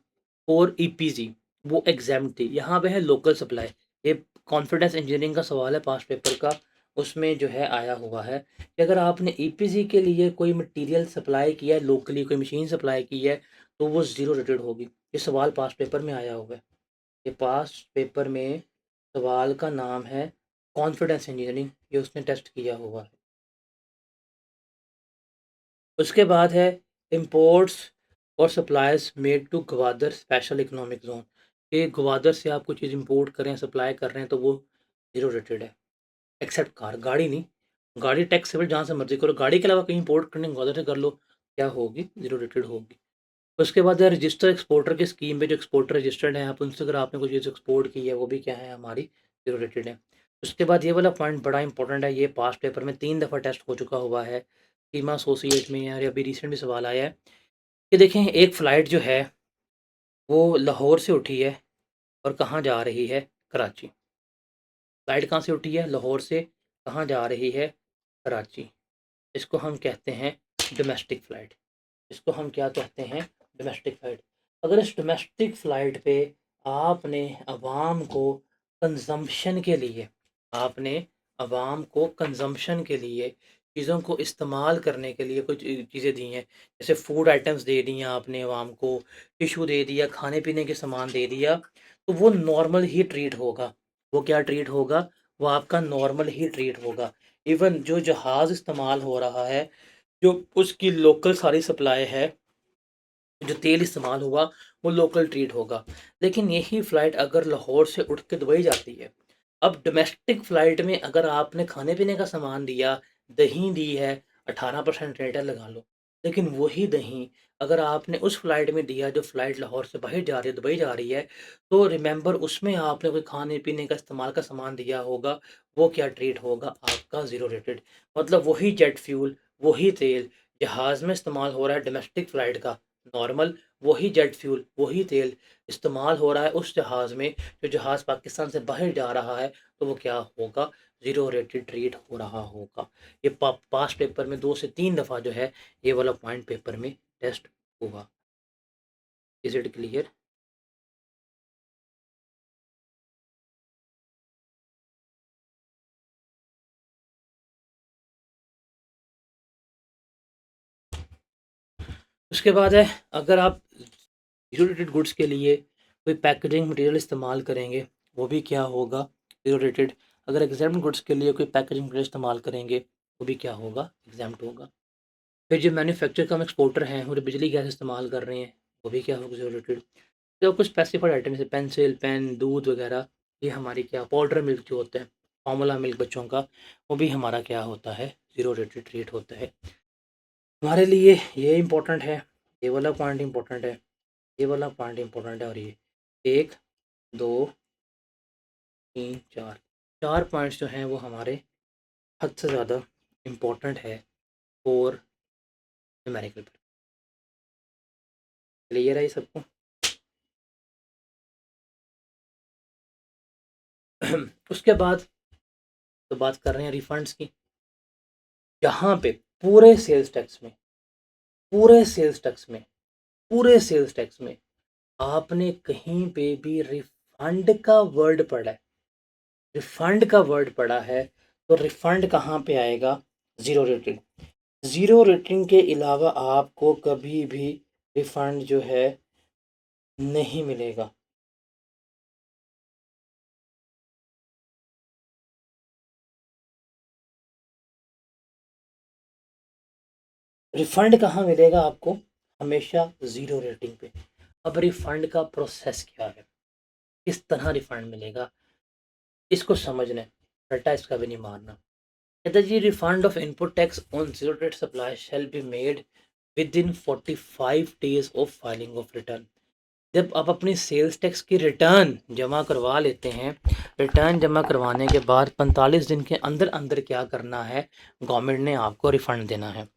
और ईपीजी, वो एग्ज़ैम्प्ट थी। यहाँ पे है लोकल सप्लाई। ये कॉन्फिडेंस इंजीनियरिंग का सवाल है पास्ट पेपर का, उसमें जो है आया हुआ है कि अगर आपने ईपीजी के लिए कोई मटेरियल सप्लाई किया है लोकली, कोई मशीन सप्लाई की है, तो वो ज़ीरो रेटेड होगी। ये सवाल पास्ट पेपर में आया हुआ है। ये पास्ट पेपर में सवाल का नाम है कॉन्फिडेंस इंजीनियरिंग, ये उसने टेस्ट किया हुआ है। उसके बाद है इम्पोर्ट्स और suppliers made to Gwadar special economic zone. ये ग्वादर से आप कोई चीज़ इम्पोर्ट कर रहे हैं, सप्लाई कर रहे हैं, तो वो ज़ीरो रेटेड है। एक्सेप्ट कार, गाड़ी नहीं। गाड़ी टैक्सेबल जहाँ से मर्ज़ी करो, गाड़ी के अलावा कहीं इम्पोर्ट करनी ग्वादर से कर लो, क्या होगी? ज़ीरो रेटेड होगी। उसके बाद है रजिस्टर एक्सपोर्टर की स्कीम में जो एक्सपोर्टर रजिस्टर्ड हैं, आप उनसे अगर आपने कोई चीज़ एक्सपोर्ट की है, वो भी क्या है, हमारी ज़ीरो रेटेड है। उसके बाद ये वाला पॉइंट बड़ा इंपॉर्टेंट है, ये पास्ट पेपर में 3 दफ़ा टेस्ट हो चुका हुआ है। सीमा एसोसिएट में और अभी रिसेंट भी सवाल आया है कि देखें एक फ़्लाइट जो है, वो लाहौर से उठी है और कहाँ जा रही है? कराची। फ़्लाइट कहाँ से उठी है? लाहौर से। कहाँ जा रही है? कराची। इसको हम कहते हैं डोमेस्टिक फ़्लाइट। इसको हम क्या कहते हैं? Domestic flight. अगर इस डोमेस्टिक फ़्लाइट पे आपने अवाम को कंज़म्पशन के लिए, आपने अवाम को कंज़म्पशन के लिए, चीज़ों को इस्तेमाल करने के लिए कुछ चीज़ें दी हैं, जैसे फूड आइटम्स दे दी हैं आपने अवाम को, टिश्यू दे दिया, खाने-पीने के सामान दे दिया, तो वो नॉर्मल ही ट्रीट होगा। वो क्या ट्रीट होगा? वो आपका नॉर्मल ही ट्रीट होगा। इवन जो जहाज़ इस्तेमाल हो रहा है, जो उसकी लोकल सारी सप्लाई है, जो तेल इस्तेमाल हुआ, वो लोकल ट्रीट होगा। लेकिन यही फ़्लाइट अगर लाहौर से उठ के दुबई जाती है, अब डोमेस्टिक फ़्लाइट में अगर आपने खाने-पीने का सामान दिया, दही दी है, 18% रेट है लगा लो। लेकिन वही दही अगर आपने उस फ़्लाइट में दिया जो फ़्लाइट लाहौर से बाहर जा रही है, दुबई जा रही है, तो रिमेंबर उसमें आपने कोई खाने-पीने का इस्तेमाल का सामान दिया होगा, वो क्या ट्रीट होगा? आपका ज़ीरो रेटेड। मतलब वही जेट फ्यूल, वही तेल जहाज़ में इस्तेमाल हो रहा है डोमेस्टिक फ़्लाइट का, नॉर्मल वही जेट फ्यूल, वही तेल इस्तेमाल हो रहा है उस जहाज़ में, जो जहाज़ पाकिस्तान से बाहर जा रहा है, तो वो क्या होगा? ज़ीरो रेटेड ट्रीट हो रहा होगा। ये पास्ट पेपर में 2 से 3 दफ़ा जो है, ये वाला पॉइंट पेपर में टेस्ट हुआ। Is it clear? उसके बाद है, अगर आप ज़ीरो रेटेड गुड्स के लिए कोई पैकेजिंग मटेरियल इस्तेमाल करेंगे, वो भी क्या होगा? Zero rated. अगर एग्ज़ाम्प्ट गुड्स के लिए कोई पैकेजिंग मटेरियल इस्तेमाल करेंगे, वो भी क्या होगा? एग्ज़ाम्प्ट होगा। फिर जो मैन्युफैक्चर का हम एक्सपोर्टर हैं, वो जो बिजली गैस इस्तेमाल कर रहे हैं, वो भी क्या होगा? Zero rated. जो कुछ स्पेसिफाइड आइटम जैसे पेंसिल, पेन, दूध वगैरह, ये हमारी क्या पाउडर मिल्क जो होता है, फॉर्मूला मिल्क बच्चों का, वो भी हमारा क्या होता है? ज़ीरो रेटेड रेट होता है। हमारे लिए ये इम्पोर्टेंट है, ये वाला पॉइंट इम्पोर्टेंट है, ये वाला पॉइंट इम्पोर्टेंट है और ये 1, 2, 3, 4 4 पॉइंट्स जो हैं वो हमारे हद से ज़्यादा इम्पोर्टेंट है फॉर न्यूमेरिकल। क्लियर है ये सबको? उसके बाद तो बात कर रहे हैं रिफंड्स की। यहाँ पे पूरे सेल्स टैक्स में पूरे सेल्स टैक्स में पूरे सेल्स टैक्स में आपने कहीं पे भी रिफंड का वर्ड पढ़ा है, रिफंड का वर्ड पढ़ा है, तो रिफंड कहाँ पे आएगा? Zero rating. ज़ीरो रेटिंग के अलावा आपको कभी भी रिफंड जो है नहीं मिलेगा। रिफंड कहाँ मिलेगा आपको? हमेशा ज़ीरो रेटिंग पे। अब रिफंड का प्रोसेस क्या है, किस तरह रिफंड मिलेगा, इसको समझना है, रट्टा इसका भी नहीं मारना। कहता जी refund of input tax on zero rate supply shall be made within 45 days of filing of return. जब आप अपनी सेल्स टैक्स की रिटर्न जमा करवा लेते हैं, रिटर्न जमा करवाने के बाद 45 दिन के अंदर अंदर क्या करना है, गवर्नमेंट ने आपको रिफ़ंड देना है।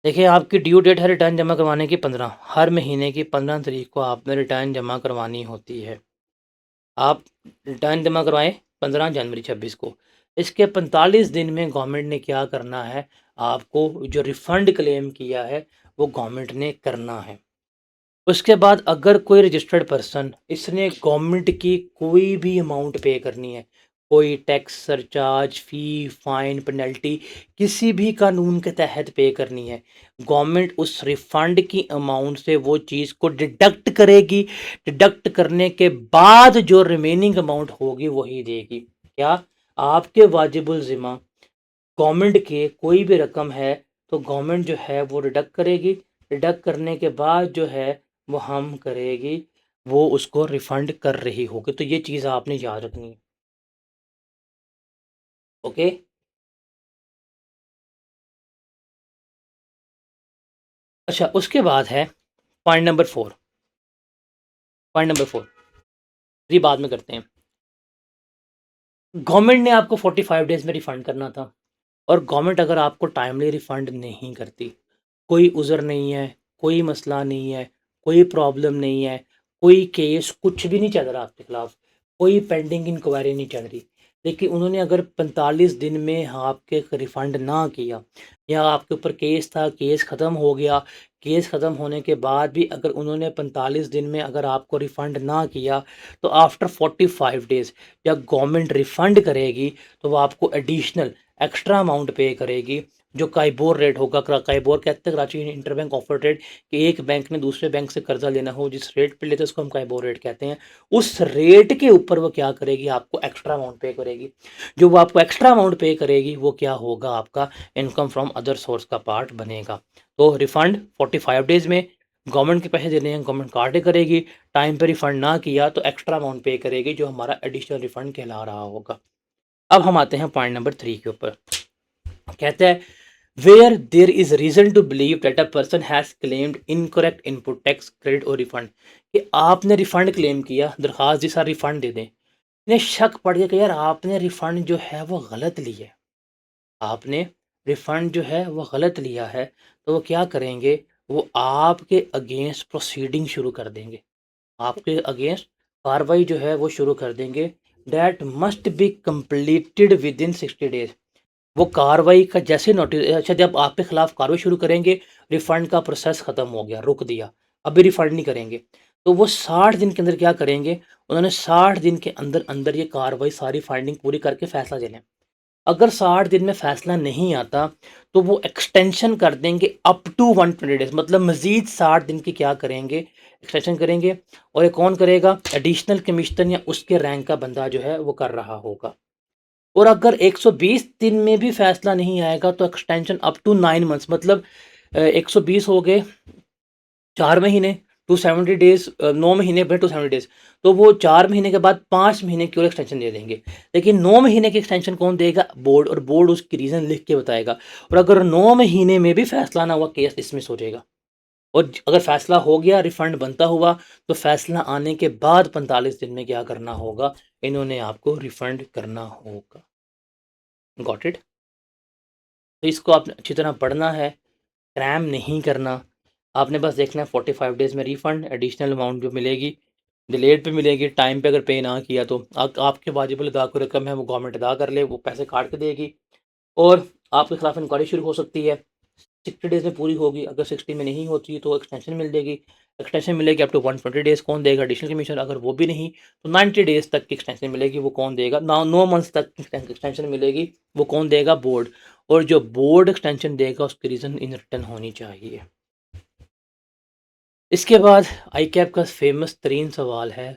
देखिए आपकी ड्यू डेट है रिटर्न जमा करवाने की 15, हर महीने की 15 तारीख को आपने रिटर्न जमा करवानी होती है। आप रिटर्न जमा करवाएं 15 जनवरी 26 को। इसके 45 दिन में गवर्नमेंट ने क्या करना है, आपको जो रिफ़ंड क्लेम किया है वो गवर्नमेंट ने करना है। उसके बाद अगर कोई रजिस्टर्ड पर्सन इसने गवर्नमेंट की कोई भी अमाउंट पे करनी है, कोई टैक्स सरचार्ज फ़ी फ़ाइन पेनल्टी किसी भी कानून के तहत पे करनी है, गवर्नमेंट उस रिफ़ंड की अमाउंट से वो चीज़ को डिडक्ट करेगी। डिडक्ट करने के बाद जो रिमेनिंग अमाउंट होगी वही देगी। क्या? आपके वाजिबुल ज़िम्मा गवर्नमेंट के कोई भी रकम है तो गवर्नमेंट जो है वो डिडक्ट करेगी। डिडक्ट करने के बाद जो है वो हम करेगी, वो उसको रिफ़ंड कर रही होगी। तो ये चीज़ आपने याद रखनी है। ओके? अच्छा उसके बाद है पॉइंट नंबर 4। पॉइंट नंबर 4 ये बाद में करते हैं। गवर्नमेंट ने आपको 45 डेज़ में रिफ़ंड करना था और गवर्नमेंट अगर आपको टाइमली रिफ़ंड नहीं करती, कोई उज़र नहीं है, कोई मसला नहीं है, कोई प्रॉब्लम नहीं है, कोई केस कुछ भी नहीं चल रहा आपके खिलाफ, कोई पेंडिंग इंक्वायरी नहीं चल रही। लेकिन उन्होंने अगर 45 दिन में आपके रिफ़ंड ना किया या आपके ऊपर केस था, केस ख़त्म हो गया, केस ख़त्म होने के बाद भी अगर उन्होंने 45 दिन में अगर आपको रिफ़ंड ना किया, तो आफ्टर 45 डेज़ जब गवर्नमेंट रिफ़ंड करेगी, तो वो आपको एडिशनल एक्स्ट्रा अमाउंट पे करेगी, जो काइबोर रेट होगा। काइबोर कहते हैं Karachi inter bank offer rate, कि एक बैंक ने दूसरे बैंक से कर्जा लेना हो जिस रेट पे लेते हैं उसको हम काइबोर रेट कहते हैं। उस रेट के ऊपर वो क्या करेगी, आपको एक्स्ट्रा अमाउंट पे करेगी। जो वो आपको एक्स्ट्रा अमाउंट पे करेगी वो क्या होगा, आपका इनकम फ्रॉम अदर सोर्स का पार्ट बनेगा। तो रिफंड 45 डेज में गवर्नमेंट के पैसे देने हैं, गवर्नमेंट कार्ड करेगी। टाइम पे रिफंड ना किया तो एक्स्ट्रा अमाउंट पे करेगी, जो हमारा एडिशनल रिफंड कहला रहा होगा। अब हम आते हैं पॉइंट नंबर 3 के ऊपर। कहता है where there is reason to believe that a person has claimed incorrect input tax credit और रिफंड, कि आपने रिफंड क्लेम किया, दरखास्त जैसा रिफंड दे दें। इन्हें शक पड़ गया कि यार आपने रिफंड जो है वो गलत लिया है, आपने रिफंड जो है वो गलत लिया है। तो वो क्या करेंगे, वो आपके अगेंस्ट प्रोसीडिंग शुरू कर देंगे, आपके अगेंस्ट कार्रवाई जो है वो शुरू कर देंगे। That must be completed with in 60 days. वो कार्रवाई का जैसे नोटिस, अच्छा जब आपके खिलाफ कार्रवाई शुरू करेंगे, रिफंड का प्रोसेस ख़त्म हो गया, रुक दिया, अभी रिफंड नहीं करेंगे, तो वो 60 दिन के अंदर क्या करेंगे, उन्होंने 60 दिन के अंदर अंदर ये कार्रवाई सारी फाइंडिंग पूरी करके फैसला दे लें। अगर 60 दिन में फैसला नहीं आता तो वो एक्सटेंशन कर देंगे अप टू 120 डेज, मतलब मजीद 60 दिन की क्या करेंगे, एक्सटेंशन करेंगे। और ये कौन करेगा, एडिशनल कमिश्नर या उसके रैंक का बंदा जो है वो कर रहा होगा। और अगर 120 दिन में भी फैसला नहीं आएगा तो एक्सटेंशन अप टू 9 मंथ्स, मतलब 120 हो गए 4 महीने, 270 डेज़ 9 महीने पे 270 डेज़, तो वो 4 महीने के बाद 5 महीने की और एक्सटेंशन दे देंगे। लेकिन 9 महीने की एक्सटेंशन कौन देगा? बोर्ड, और बोर्ड उसकी रीज़न लिख के बताएगा। और अगर 9 महीने में भी फैसला ना हुआ, केस डिसमिस हो जाएगा। और अगर फैसला हो गया, रिफंड बनता हुआ, तो फैसला आने के बाद 45 दिन में क्या करना होगा? इन्होंने आपको रिफंड करना होगा। Got it? तो इसको आपने अच्छी तरह पढ़ना है, क्रैम नहीं करना। आपने बस देखना है 45 डेज़ में रिफंड, एडिशनल अमाउंट जो मिलेगी, डिलेड पे मिलेगी, टाइम पे अगर पे ना किया तो आपके वाजिबुल अदा कोई रकम है वो गवर्नमेंट अदा कर ले, वो पैसे काट के देगी। और आपके खिलाफ इंक्वायरी शुरू हो सकती है। 60 डेज़ में पूरी होगी, अगर 60 में नहीं होती तो एक्सटेंशन मिल जाएगी। एक्सटेंशन मिलेगी अप टू 120 डेज़, कौन देगा? Additional commission. अगर वो भी नहीं, तो 90 डेज़ तक की एक्सटेंशन मिलेगी, वो कौन देगा? 9 मंथ्स तक एक्सटेंशन मिलेगी, वो कौन देगा? बोर्ड। और जो बोर्ड एक्सटेंशन देगा उसकी रीज़न इन रिटन होनी चाहिए। इसके बाद आईकैप का फेमस तरीन सवाल है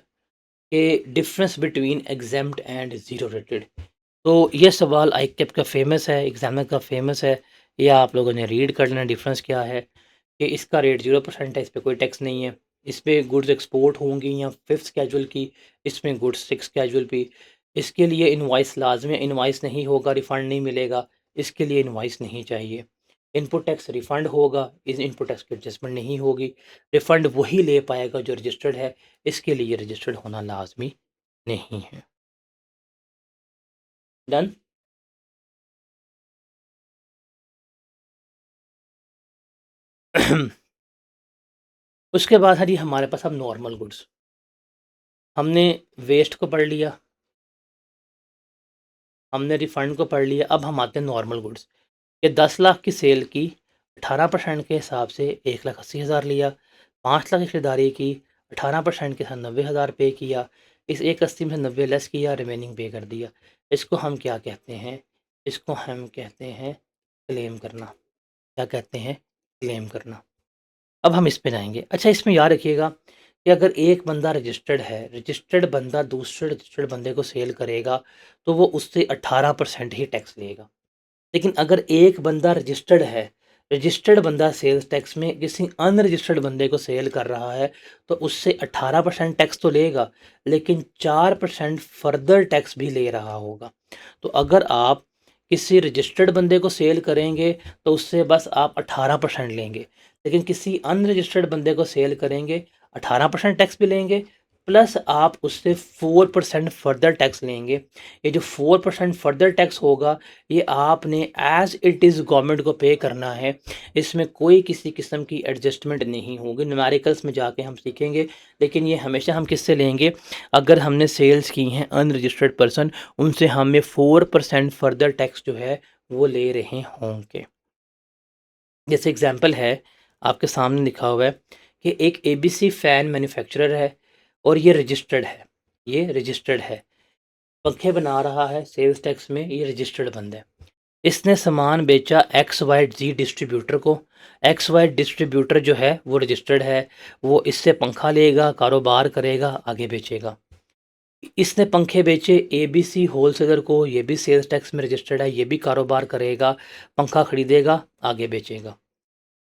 कि difference between exempt and zero rated. तो ये सवाल आईकैप का फेमस है, एग्जामिनर का फेमस है। ये आप लोगों ने रीड कर लेना, डिफरेंस क्या है। कि इसका रेट 0% है, इस पे कोई टैक्स नहीं है। इस पे गुड्स एक्सपोर्ट होंगी या 5th स्केड्यूल की, इसमें गुड्स 6 स्केड्यूल पे। इसके लिए इनवॉइस लाज़मी है, इनवॉइस नहीं होगा रिफ़ंड नहीं मिलेगा, इसके लिए इनवॉइस नहीं चाहिए। इनपुट टैक्स रिफ़ंड होगा, इस इनपुट टैक्स की एडजस्टमेंट नहीं होगी। रिफ़ंड वही ले पाएगा जो रजिस्टर्ड है, इसके लिए रजिस्टर्ड होना लाज़मी नहीं है। डन? उसके बाद है जी हमारे पास अब नॉर्मल गुड्स। हमने वेस्ट को पढ़ लिया, हमने रिफंड को पढ़ लिया, अब हम आते हैं नॉर्मल गुड्स। ये 10 लाख की सेल की 18% के हिसाब से 1,80,000 लिया, 5 लाख की खरीदारी की 18% के साथ 90,000 पे किया, इस 1,80 में से 90 लेस किया, रिमेनिंग पे कर दिया। इसको हम क्या कहते हैं? इसको हम कहते हैं क्लेम करना। क्या कहते हैं? क्लेम करना। अब हम इस पे जाएँगे। अच्छा, इसमें याद रखिएगा कि अगर एक बंदा रजिस्टर्ड है, रजिस्टर्ड बंदा दूसरे रजिस्टर्ड बंदे को सेल करेगा, तो वो उससे 18% ही टैक्स लेगा। लेकिन अगर एक बंदा रजिस्टर्ड है, रजिस्टर्ड बंदा सेल्स टैक्स में किसी अनरजिस्टर्ड बंदे को सेल कर रहा है, तो उससे 18% टैक्स तो लेगा, लेकिन 4% फर्दर टैक्स भी ले रहा होगा। तो अगर आप किसी रजिस्टर्ड बंदे को सेल करेंगे, तो उससे बस आप 18% लेंगे। लेकिन किसी अनरजिस्टर्ड बंदे को सेल करेंगे, 18% टैक्स भी लेंगे, प्लस आप उससे 4% फर्दर टैक्स लेंगे। ये जो 4% फर्दर टैक्स होगा, ये आपने एज़ इट इज़ गवर्नमेंट को पे करना है। इसमें कोई किसी किस्म की एडजस्टमेंट नहीं होगी। न्यूमेरिकल्स में जाके हम सीखेंगे, लेकिन ये हमेशा हम किससे लेंगे? अगर हमने सेल्स की हैं अनरजिस्टर्ड पर्सन, उनसे हमें 4% फर्दर टैक्स जो है वो ले रहे होंगे। जैसे एग्जांपल है, आपके सामने लिखा हुआ है कि एक एबीसी फ़ैन मैन्युफैक्चरर है और ये रजिस्टर्ड है। ये रजिस्टर्ड है, पंखे बना रहा है, सेल्स टैक्स में ये रजिस्टर्ड बंदा है। इसने सामान बेचा एक्स वाई जी डिस्ट्रीब्यूटर को। एक्स वाई डिस्ट्रीब्यूटर जो है वो रजिस्टर्ड है, वो इससे पंखा लेगा, कारोबार करेगा, आगे बेचेगा। इसने पंखे बेचे एबीसी होलसेलर को, ये भी सेल्स टैक्स में रजिस्टर्ड है, ये भी कारोबार करेगा, पंखा खरीदेगा, आगे बेचेगा।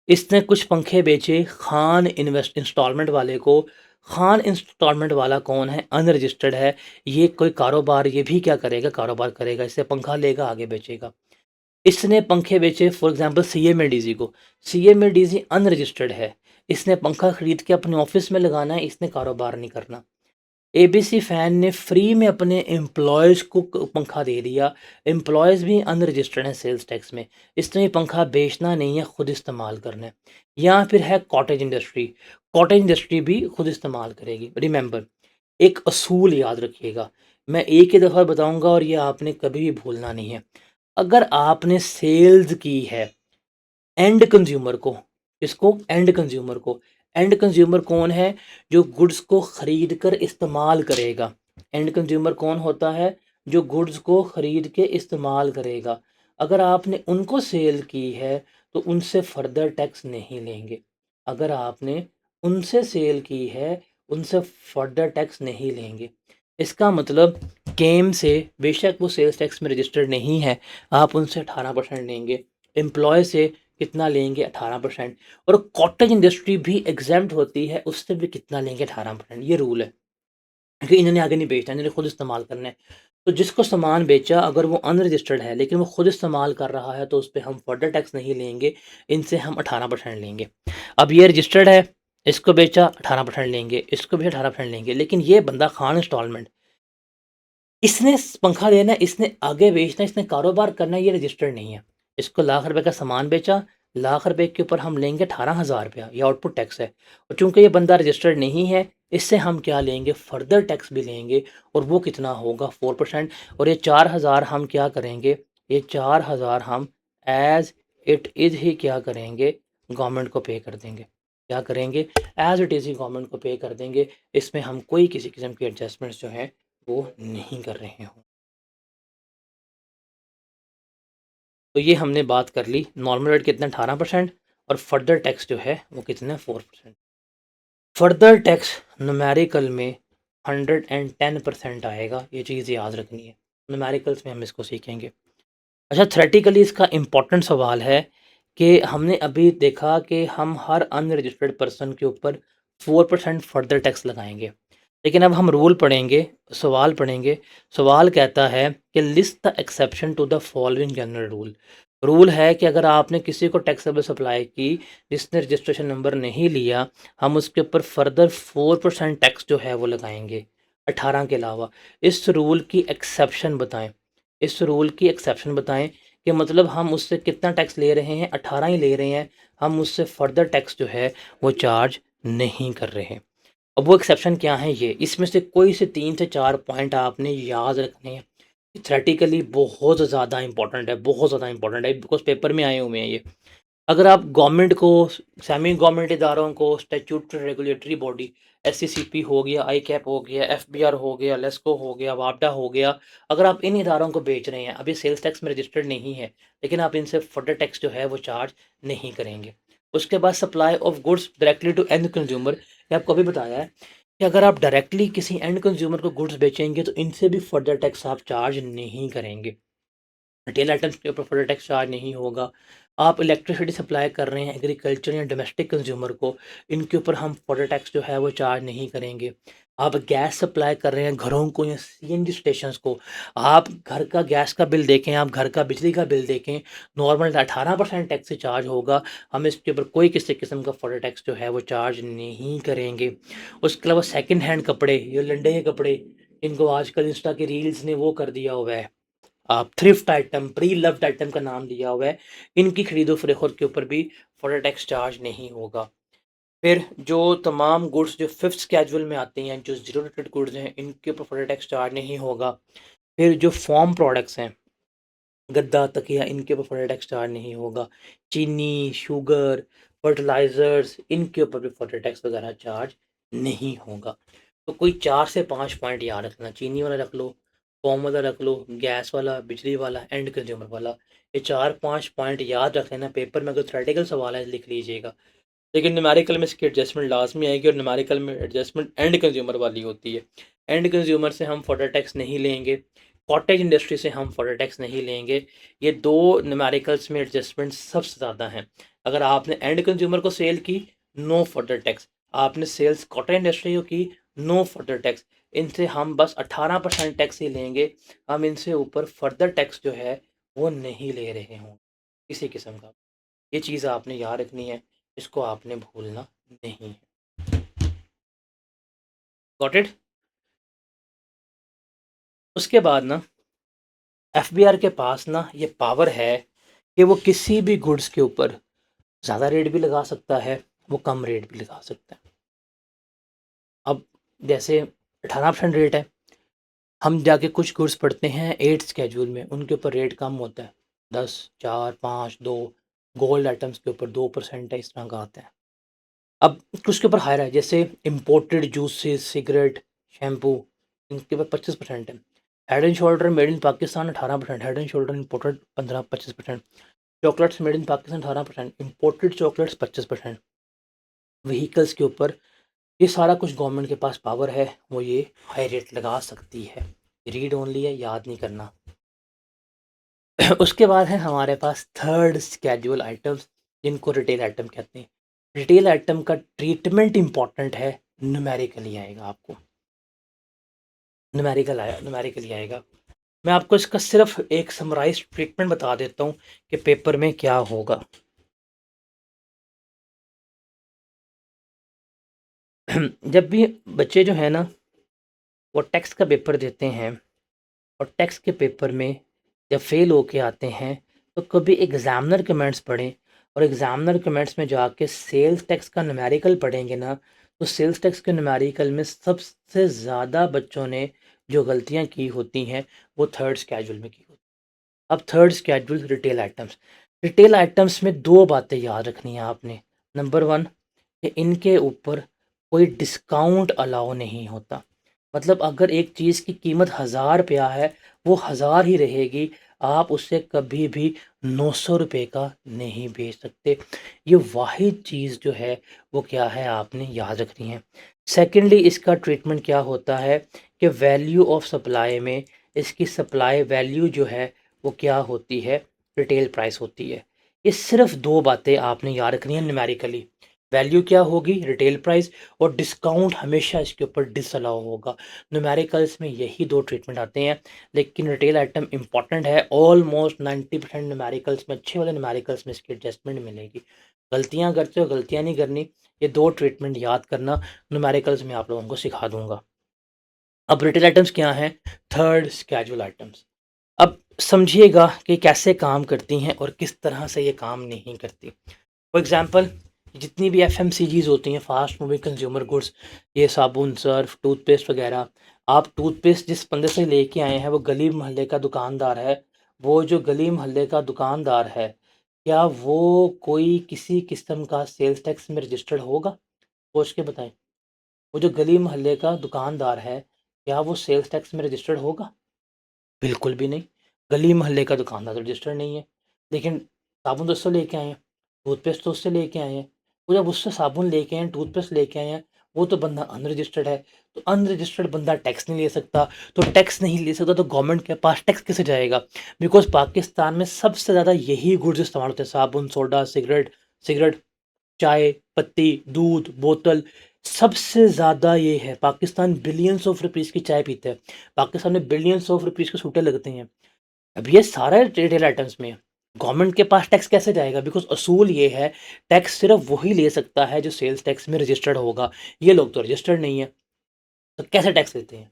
इसने कुछ पंखे बेचे खान इन्वेस्ट इंस्टॉलमेंट वाले को। खान इंस्टॉलमेंट वाला कौन है? अनरजिस्टर्ड है, ये कोई कारोबार, ये भी क्या करेगा? कारोबार करेगा, इससे पंखा लेगा, आगे बेचेगा। इसने पंखे बेचे फॉर एग्जांपल सीएमएडीसी को। सीएमएडीसी अनरजिस्टर्ड है, इसने पंखा खरीद के अपने ऑफिस में लगाना है, इसने कारोबार नहीं करना। एबीसी फ़ैन ने फ्री में अपने एम्प्लॉयज़ को पंखा दे दिया। एम्प्लॉयज़ भी अनरजिस्टर्ड हैं सेल्स टैक्स में, इसने ये पंखा बेचना नहीं है, खुद इस्तेमाल करना है। या फिर है कॉटेज इंडस्ट्री, कॉटेज इंडस्ट्री भी खुद इस्तेमाल करेगी। रिमेंबर, एक असूल याद रखिएगा, मैं एक ही दफ़ा बताऊंगा और ये आपने कभी भी भूलना नहीं है। अगर आपने सेल्स की है एंड कंज्यूमर को, इसको एंड कंज्यूमर को, एंड कंज्यूमर कौन है? जो गुड्स को खरीद कर इस्तेमाल करेगा। एंड कंज्यूमर कौन होता है? जो गुड्स को खरीद के इस्तेमाल करेगा। अगर आपने उनको सेल की है, तो उनसे फर्दर टैक्स नहीं लेंगे। अगर आपने उनसे सेल की है, उनसे फर्दर टैक्स नहीं लेंगे। इसका मतलब केम से, बेशक वो सेल्स टैक्स में रजिस्टर्ड नहीं है, आप उनसे 18% लेंगे। एम्प्लॉय से, कितना लेंगे 18%। और कॉटेज इंडस्ट्री भी एग्ज़ेम्प्ट होती है, उससे भी कितना लेंगे 18%, ये रूल है। क्योंकि इन्होंने आगे नहीं बेचना, इन्होंने खुद इस्तेमाल करना है। तो जिसको सामान बेचा अगर वो अनरजिस्टर्ड है लेकिन वो खुद इस्तेमाल कर रहा है तो उस पे हम फर्दर टैक्स नहीं लेंगे, इनसे हम 18% लेंगे। अब ये रजिस्टर्ड है, इसको बेचा 18% लेंगे, इसको भी 18% लेंगे, लेकिन ये बंदा खान इंस्टॉलमेंट, इसने पंखा लेना है, इसने आगे बेचना है, इसने कारोबार करना है, ये रजिस्टर्ड नहीं है। इसको लाख रुपए का सामान बेचा, लाख रुपए के ऊपर हम लेंगे 18,000 रुपया, ये आउटपुट टैक्स है। और चूँकि ये बंदा रजिस्टर्ड नहीं है, इससे हम क्या लेंगे, फर्दर टैक्स भी लेंगे, और वो कितना होगा 4%। और ये 4,000 हम क्या करेंगे, ये 4,000 हम एज़ इट इज़ ही क्या करेंगे, गवर्नमेंट को पे कर देंगे। क्या करेंगे, as it is he government को पे कर देंगे। इसमें हम कोई किसी किस्म की एडजस्टमेंट्स जो हैं वो नहीं कर रहे हों। तो ये हमने बात कर ली नॉर्मल रेट कितना 18% और फर्दर टैक्स जो है वो कितना 4%। फर्दर टैक्स न्यूमेरिकल में 110% आएगा, ये चीज़ याद रखनी है। न्यूमेरिकल्स में हम इसको सीखेंगे। अच्छा, थ्योरेटिकली इसका इम्पोर्टेंट सवाल है कि हमने अभी देखा कि हम हर अनरजिस्टर्ड पर्सन के ऊपर 4% फर्दर टैक्स लगाएँगे। लेकिन अब हम रूल पढ़ेंगे, सवाल पढ़ेंगे। सवाल कहता है कि list the exception to the following general rule. Rule है कि अगर आपने किसी को टैक्सेबल सप्लाई की, जिसने रजिस्ट्रेशन नंबर नहीं लिया, हम उसके ऊपर फर्दर 4% टैक्स जो है वो लगाएँगे, 18 के अलावा। इस रूल की एक्सेप्शन बताएँ। इस रूल की एक्सेप्शन बताएँ कि मतलब हम उससे कितना टैक्स ले रहे हैं, 18 ही ले रहे हैं, हम उससे फर्दर टैक्स जो है वो चार्ज नहीं कर रहे हैं। अब वो एक्सेप्शन क्या है ये, इसमें से कोई से 3 से 4 पॉइंट आपने याद रखने हैं। थ्योरेटिकली बहुत ज़्यादा इंपॉर्टेंट है, बहुत ज़्यादा इंपॉर्टेंट है, बिकॉज़ पेपर में आए हुए हैं ये। अगर आप गवर्नमेंट को, सेमी गवर्नमेंट इदारों को, स्टैट्यूटरी रेगुलेटरी बॉडी, एससीसीपी हो गया, आईकैप हो गया, एफबीआर हो गया, लेस्को हो गया, वापडा हो गया, अगर आप इन इदारों को बेच रहे हैं, अब ये सेल्स टैक्स में रजिस्टर्ड नहीं है, लेकिन आप इनसे फर्दर टैक्स जो है वो चार्ज नहीं करेंगे। उसके बाद supply of goods directly to end consumer, ये आपको अभी बताया है कि अगर आप डायरेक्टली किसी एंड कंज्यूमर को गुड्स बेचेंगे तो इनसे भी फर्दर टैक्स आप चार्ज नहीं करेंगे। रिटेल आइटम्स के ऊपर फर्दर टैक्स चार्ज नहीं होगा। आप इलेक्ट्रिसिटी सप्लाई कर रहे हैं एग्रीकल्चर या डोमेस्टिक कंज्यूमर को, इनके ऊपर हम फर्दर टैक्स जो है वो चार्ज नहीं करेंगे। आप गैस सप्लाई कर रहे हैं घरों को या सीएनजी स्टेशंस को, आप घर का गैस का बिल देखें, आप घर का बिजली का बिल देखें, नॉर्मल 18% टैक्स से चार्ज होगा। हम इसके ऊपर कोई किसी किस्म का फर्दर टैक्स जो है वो चार्ज नहीं करेंगे। उसके अलावा सेकंड हैंड कपड़े, ये लंडे के कपड़े, इनको आजकल इंस्टा की रील्स ने वो कर दिया हुआ है, thrift item, pre loved item का नाम दिया हुआ है, इनकी खरीदो फरोख्त के ऊपर भी फर्दर टैक्स चार्ज नहीं होगा। फिर जो तमाम गुड्स जो फिफ्थ स्केड्यूल में आती हैं, जो जीरो रेटेड गुड्स हैं, इनके ऊपर फर्दर टैक्स चार्ज नहीं होगा। फिर जो फॉर्म प्रोडक्ट्स हैं, गद्दा, तकिया, इनके ऊपर फर्दर टैक्स चार्ज नहीं होगा। चीनी, शुगर, फर्टिलाइज़र्स, इनके ऊपर भी फर्दर टैक्स वगैरह चार्ज नहीं होगा। तो कोई 4 से 5 पॉइंट याद रखना, चीनी वाला रख लो, फॉर्म वाला रख लो, गैस वाला, बिजली वाला, एंड कंज्यूमर वाला। ये 4-5 पॉइंट याद रख लेना, पेपर में अगर थ्योरेटिकल सवाल है लिख लीजिएगा। लेकिन न्यूमेरिकल में इसकी एडजस्टमेंट लाज़मी आएगी, और न्यूमेरिकल में एडजस्टमेंट एंड कंज्यूमर वाली होती है। एंड कंज्यूमर से हम फर्दर टैक्स नहीं लेंगे, कॉटेज इंडस्ट्री से हम फर्दर टैक्स नहीं लेंगे। ये 2 न्यूमेरिकल्स में एडजस्टमेंट सबसे ज़्यादा हैं। अगर आपने एंड कंज्यूमर को सेल की, नो फर्दर टैक्स। आपने सेल्स कॉटेज इंडस्ट्री को की, नो फर्दर टैक्स। इनसे हम बस 18% टैक्स ही लेंगे, हम इनसे ऊपर फर्दर टैक्स जो है वो नहीं ले रहे हों किसी किस्म का। ये चीज़ आपने याद रखनी है, इसको आपने भूलना नहीं है। Got it? उसके बाद ना एफबीआर के पास ना ये पावर है कि वो किसी भी गुड्स के ऊपर ज़्यादा रेट भी लगा सकता है, वो कम रेट भी लगा सकता है। अब जैसे 18% रेट है, हम जाके कुछ गुड्स पढ़ते हैं 8 स्केड्यूल में, उनके ऊपर रेट कम होता है, 10, 4, 5, 2, गोल्ड आइटम्स के ऊपर 2% है, इस तरह का आता है। अब कुछ के ऊपर हायर है, जैसे इम्पोर्टेड जूसेस, सिगरेट, शैम्पू, इनके ऊपर 25% है। Head and shoulder made in Pakistan 18%, head and shoulder imported 15-25%, chocolates made in Pakistan 18%, imported chocolates 25%। Vehicles के ऊपर ये सारा कुछ गवर्नमेंट के पास पावर है, वो ये हाई रेट लगा सकती है। रीड ओनली है, याद नहीं करना। उसके बाद है हमारे पास थर्ड स्केड्यूल आइटम्स, जिनको रिटेल आइटम कहते हैं। रिटेल आइटम का ट्रीटमेंट इम्पॉर्टेंट है, न्यूमेरिकली आएगा आपको, न्यूमेरिकली आएगा। मैं आपको इसका सिर्फ एक समराइज़्ड ट्रीटमेंट बता देता हूँ कि पेपर में क्या होगा। जब भी बच्चे जो है ना, वो टेक्स्ट का पेपर देते हैं और टेक्स्ट के पेपर में जब फेल होके आते हैं, तो कभी एग्ज़ामिनर कमेंट्स पढ़ें और एग्ज़ामिनर कमेंट्स में जाके सेल्स टैक्स का न्यूमेरिकल पढ़ेंगे ना, तो सेल्स टैक्स के न्यूमेरिकल में सबसे ज़्यादा बच्चों ने जो गलतियाँ की होती हैं, वो थर्ड स्केड्यूल में की होती हैं। अब थर्ड स्केड्यूल रिटेल आइटम्स में 2 बातें याद रखनी है आपने। नंबर 1 कि इनके ऊपर कोई डिस्काउंट अलाउ नहीं होता। मतलब अगर एक चीज़ की कीमत 1000 रुपया है, वो 1000 ही रहेगी। आप उससे कभी भी 900 रुपये का नहीं बेच सकते। ये वाहिद चीज़ जो है, वो क्या है आपने याद रखनी है। सेकेंडली इसका ट्रीटमेंट क्या होता है कि वैल्यू ऑफ सप्लाई में इसकी सप्लाई वैल्यू जो है, वो क्या होती है, रिटेल प्राइस होती है। ये सिर्फ़ 2 बातें आपने याद रखनी है न्यूमेरिकली। वैल्यू क्या होगी, रिटेल प्राइस, और डिस्काउंट हमेशा इसके ऊपर डिसअलाउ होगा। न्यूमेरिकल्स में यही 2 ट्रीटमेंट आते हैं, लेकिन रिटेल आइटम इंपॉर्टेंट है। ऑलमोस्ट 90% न्यूमेरिकल्स में, अच्छे वाले न्यूमेरिकल्स में इसकी एडजस्टमेंट मिलेगी। गलतियाँ करते हो, गलतियाँ नहीं करनी। ये 2 ट्रीटमेंट याद करना, न्यूमेरिकल्स में आप लोगों को सिखा दूँगा। अब रिटेल आइटम्स क्या हैं? Third schedule items. अब समझिएगा कि कैसे काम करती हैं और किस तरह से ये काम नहीं करती। फॉर एग्ज़ाम्पल, जितनी भी एफएमसीजीज़ होती हैं, फास्ट मूविंग कंज्यूमर गुड्स, ये साबुन, सर्फ़, टूथपेस्ट वग़ैरह। आप टूथपेस्ट जिस बंदे से लेके आए हैं, वो गली मोहल्ले का दुकानदार है। वो जो गली मोहल्ले का दुकानदार है, क्या वो कोई किसी किस्म का सेल्स टैक्स में रजिस्टर्ड होगा? सोच के बताएँ। वो जो गली मोहल्ले का दुकानदार है, क्या वो सेल्स टैक्स में रजिस्टर्ड होगा? बिल्कुल भी नहीं। गली मोहल्ले का दुकानदार तो रजिस्टर्ड नहीं है। लेकिन साबुन तो उससे लेके आए हैं, टूथपेस्ट तो उससे लेके आए हैं। वो जब उससे साबुन लेके आए हैं, टूथपेस्ट लेके आए हैं, वो तो बंदा अनरजिस्टर्ड है। तो अनरजिस्टर्ड बंदा टैक्स नहीं ले सकता। तो टैक्स नहीं ले सकता, तो गवर्नमेंट के पास टैक्स कैसे जाएगा? बिकॉज़ पाकिस्तान में सबसे ज़्यादा यही गुड्स इस्तेमाल होते हैं, साबुन, सोडा, सिगरेट सिगरेट, चाय पत्ती, दूध, बोतल, सबसे ज़्यादा ये है। पाकिस्तान बिलियंस ऑफ रुपीज़ की चाय पीता है। पाकिस्तान में बिलियंस ऑफ रुपीज़ के सूटे लगते हैं। अब ये सारा रिटेल आइटम्स में है। गवर्नमेंट के पास टैक्स कैसे जाएगा? बिकॉज़ असूल ये है, टैक्स सिर्फ़ वही ले सकता है जो सेल्स टैक्स में रजिस्टर्ड होगा। ये लोग तो रजिस्टर्ड नहीं है, तो कैसे टैक्स लेते हैं?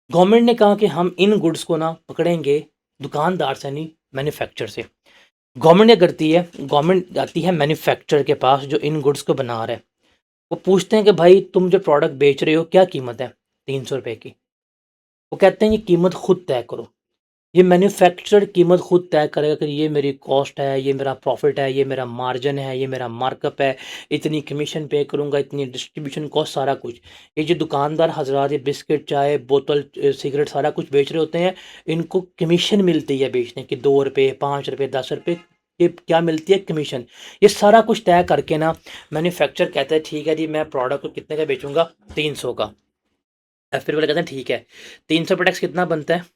गवर्नमेंट ने कहा कि हम इन गुड्स को ना पकड़ेंगे दुकानदार से नहीं, मैन्युफैक्चरर से। गवर्नमेंट क्या करती है? गवर्नमेंट जाती है मैन्युफैक्चरर के पास जो इन गुड्स को बना रहा है। वो पूछते हैं कि भाई तुम जो प्रोडक्ट बेच रहे हो क्या कीमत है? 300 रुपए की। वो कहते हैं ये कीमत खुद तय करो। ये मैन्युफैक्चरर कीमत खुद तय करेगा कि ये मेरी कॉस्ट है, ये मेरा प्रॉफ़िट है, ये मेरा मार्जिन है, ये मेरा मार्कअप है, इतनी कमीशन पे करूँगा, इतनी डिस्ट्रीब्यूशन कॉस्ट, सारा कुछ। ये जो दुकानदार हज़रात ये बिस्किट, चाय, बोतल, सिगरेट सारा कुछ बेच रहे होते हैं, इनको कमीशन मिलती है बेचने की, 2 रुपए, 5 रुपए, 10 रुपए, ये क्या मिलती है? कमीशन। ये सारा कुछ तय करके ना मैन्युफैक्चरर कहता है ठीक है जी, मैं प्रोडक्ट को कितने का बेचूँगा? 300 का। फिर वाले कहते हैं ठीक है, 300 पे टैक्स कितना बनता है?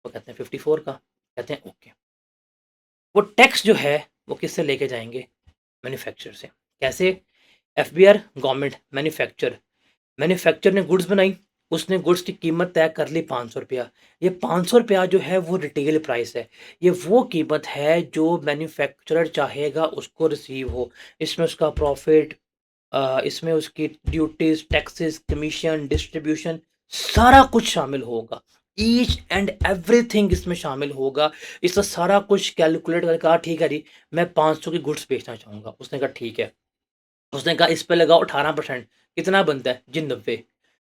वो कहते हैं 54 का। कहते हैं ओके। वो टैक्स जो है वो किससे लेके जाएँगे? मैन्युफैक्चरर से। कैसे? एफबीआर गवर्नमेंट, मैन्युफैक्चरर ने गुड्स बनाई, उसने गुड्स की कीमत तय कर ली 500 रुपया। ये 500 रुपया जो है वो रिटेल प्राइस है। ये वो कीमत है जो मैन्युफैक्चरर चाहेगा उसको रिसीव हो। इसमें उसका प्रॉफ़िट, इसमें उसकी ड्यूटीज़, टैक्सेस, कमीशन, डिस्ट्रीब्यूशन, सारा कुछ शामिल होगा। ईच एंड एवरीथिंग इसमें शामिल होगा। इसका सारा कुछ कैलकुलेट करके कहा ठीक है जी, मैं 500 की गुड्स बेचना चाहूँगा। उसने कहा ठीक है। उसने कहा इस पे लगाओ 18%, कितना बनता है? जी 90।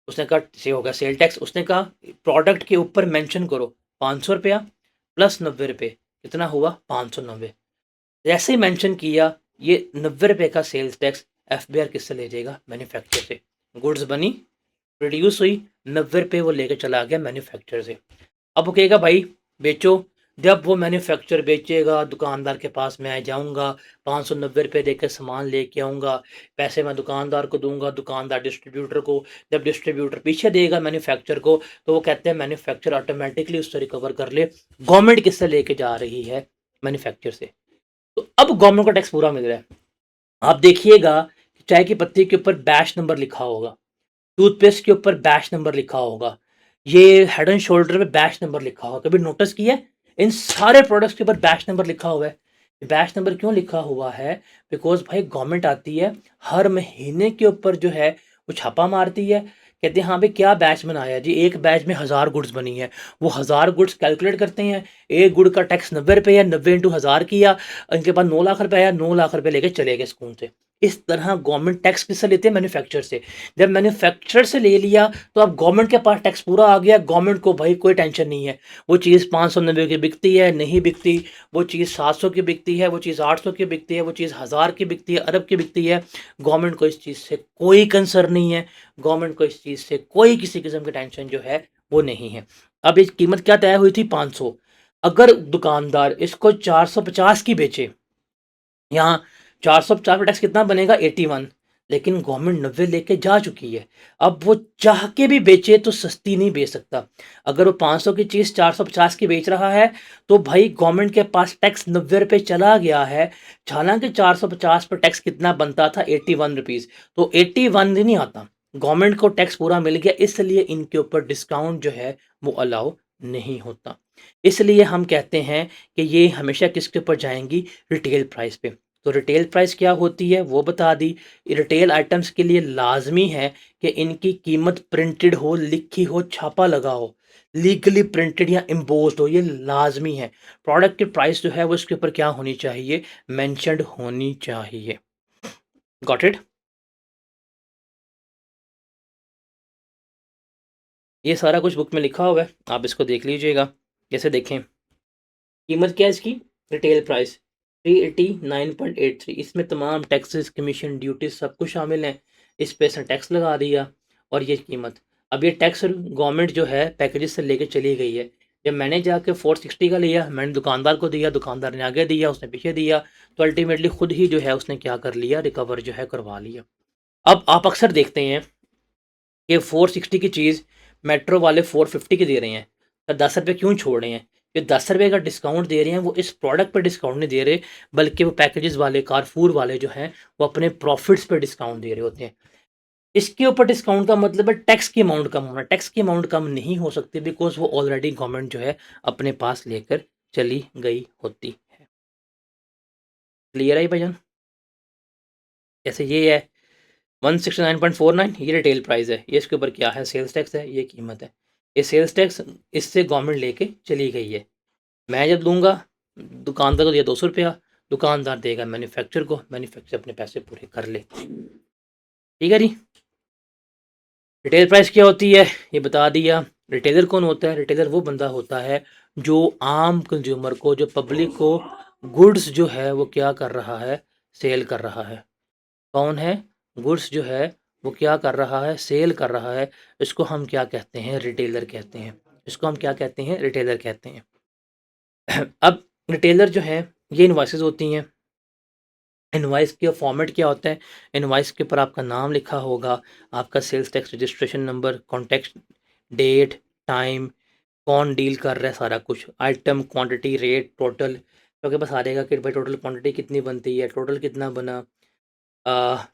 उसने कहा से हो गया सेल टैक्स। उसने कहा प्रोडक्ट के ऊपर मेंशन करो 500 रुपया प्लस 90 रुपए, कितना हुआ? 590। जैसे ही मेंशन किया, ये 90 रुपए का सेल्स टैक्स एफबीआर किससे ले जाएगा? मैन्युफैक्चरर से। गुड्स बनी, प्रोड्यूस हुई, 90 रुपए वो लेके चला गया मैन्युफैक्चरर से। अब वो कहेगा भाई बेचो। जब वो मैन्युफैक्चरर बेचेगा, दुकानदार के पास मैं जाऊँगा, 590 रुपए देकर सामान लेके आऊँगा, पैसे मैं दुकानदार को दूँगा, दुकानदार डिस्ट्रीब्यूटर को। जब डिस्ट्रीब्यूटर पीछे देगा मैन्युफैक्चरर को, तो वो कहते हैं मैन्युफैक्चरर ऑटोमैटिकली उससे रिकवर कर ले। गवर्नमेंट किससे लेके जा रही है? मैन्युफैक्चरर से। तो अब गवर्नमेंट को टैक्स पूरा मिल रहा है। आप देखिएगा कि चाय की पत्ती के ऊपर बैच नंबर लिखा होगा, टूथपेस्ट के ऊपर बैच नंबर लिखा होगा, ये हेड एंड शोल्डर पे बैच नंबर लिखा होगा। कभी नोटिस किया है? इन सारे प्रोडक्ट्स के ऊपर बैच नंबर लिखा हुआ है। बैच नंबर क्यों लिखा हुआ है? बिकॉज़ भाई गवर्नमेंट आती है, हर महीने के ऊपर जो है वो छापा मारती है। कहते हैं हाँ भाई क्या बैच बनाया जी, एक बैच में 1000 गुड्स बनी है। वो 1000 गुड्स कैलकुलेट करते हैं, एक गुड का टैक्स 90 रुपए है, 90 इंटू 1000 किया, इनके पास 9 लाख रुपए आया, 9 लाख रुपए लेके चले गए सुकून से। इस तरह गवर्नमेंट टैक्स किससे लेते हैं? मैन्युफैक्चरर से। जब मैन्युफैक्चरर से ले लिया तो अब गवर्नमेंट के पास टैक्स पूरा आ गया, गवर्नमेंट को भाई कोई टेंशन नहीं है। वो चीज़ 590 की बिकती है, नहीं बिकती, वो चीज़ 700 की बिकती है, वो चीज़ 800 की बिकती है, वो चीज़ 1000 की बिकती है, अरब की बिकती है। गवर्नमेंट को इस चीज़ से कोई कंसर्न नहीं है, गवर्नमेंट को इस चीज़ से कोई किसी किस्म की टेंशन जो है वो नहीं है। अब इस कीमत क्या तय हुई थी? 500। अगर दुकानदार इसको 450 की बेचे, यहाँ 450 पे टैक्स कितना बनेगा? 81। लेकिन गवर्नमेंट 90 लेके जा चुकी है। अब वो चाह के भी बेचे तो सस्ती नहीं बेच सकता। अगर वो 500 की चीज़ 450 की बेच रहा है तो भाई गवर्नमेंट के पास टैक्स 90 रुपए चला गया है। हालांकि 450 पर टैक्स कितना बनता था? 81 रुपीज़। तो 81 नहीं आता, गवर्नमेंट को टैक्स पूरा मिल गया, इसलिए इनके ऊपर डिस्काउंट जो है वो अलाउ नहीं होता। इसलिए हम कहते हैं कि ये हमेशा किसके ऊपर जाएंगी? रिटेल प्राइस पे। तो रिटेल प्राइस क्या होती है वो बता दी। रिटेल आइटम्स के लिए लाजमी है कि इनकी कीमत प्रिंटेड हो, लिखी हो, छापा लगा हो, लीगली प्रिंटेड या इम्पोज्ड हो, ये लाजमी है। प्रोडक्ट की प्राइस जो है वो इसके ऊपर क्या होनी चाहिए? मेंशन्ड होनी चाहिए। Got it? ये सारा कुछ बुक में लिखा हुआ है, आप इसको देख लीजिएगा। जैसे देखें, कीमत क्या है इसकी? Retail price 389.83। इसमें तमाम टैक्सेस, कमीशन, ड्यूटीज सब कुछ शामिल हैं। इस पे इसने टैक्स लगा दिया और ये कीमत। अब ये टैक्स गवर्नमेंट जो है पैकेजेस से लेके चली गई है। जब मैंने जाके 460 का लिया, मैंने दुकानदार को दिया, दुकानदार ने आगे दिया, उसने पीछे दिया, तो अल्टीमेटली खुद ही जो है उसने क्या कर लिया? रिकवर जो है करवा लिया। अब आप अक्सर देखते हैं कि 460 की चीज़ मेट्रो वाले 450 की दे रहे हैं, तो 10 रुपये क्यों छोड़ रहे हैं? ये 10 रुपये का डिस्काउंट दे रहे हैं, वो इस प्रोडक्ट पे डिस्काउंट नहीं दे रहे, बल्कि वो पैकेजेस वाले, कारफूर वाले जो हैं वो अपने प्रॉफिट्स पे डिस्काउंट दे रहे होते हैं। इसके ऊपर डिस्काउंट का मतलब है टैक्स की अमाउंट कम होना। टैक्स की अमाउंट कम नहीं हो सकती बिकॉज वो ऑलरेडी गवर्नमेंट जो है अपने पास लेकर चली गई होती है। क्लियर है ये भाईजान? जैसे ये है 169.49, ये रिटेल प्राइस है, ये इसके ऊपर क्या है? सेल्स टैक्स है, ये कीमत है। ये सेल्स टैक्स इससे गवर्नमेंट लेके चली गई है। मैं जब दूंगा, दुकानदार को दिया 200 रुपया, दुकानदार देगा मैन्युफैक्चर को, मैन्युफैक्चर अपने पैसे पूरे कर ले। ठीक है जी। रिटेल प्राइस क्या होती है ये बता दिया। रिटेलर कौन होता है? रिटेलर वो बंदा होता है जो आम कंज्यूमर को, जो पब्लिक को गुड्स जो है वो क्या कर रहा है? सेल कर रहा है। कौन है? गुड्स जो है वो क्या कर रहा है? सेल कर रहा है। इसको हम क्या कहते हैं? रिटेलर कहते हैं। इसको हम क्या कहते हैं? रिटेलर कहते हैं। अब रिटेलर जो है ये इनवॉइसेस होती हैं। इनवॉइस का फॉर्मेट क्या होता है? इनवॉइस के ऊपर आपका नाम लिखा होगा, आपका sales tax registration number, contact date, time, कौन डील कर रहा है, सारा कुछ, आइटम, क्वांटिटी, रेट, टोटल। तो आपके पास आ जाएगा कि भाई टोटल क्वांटिटी कितनी बनती है, टोटल कितना बना।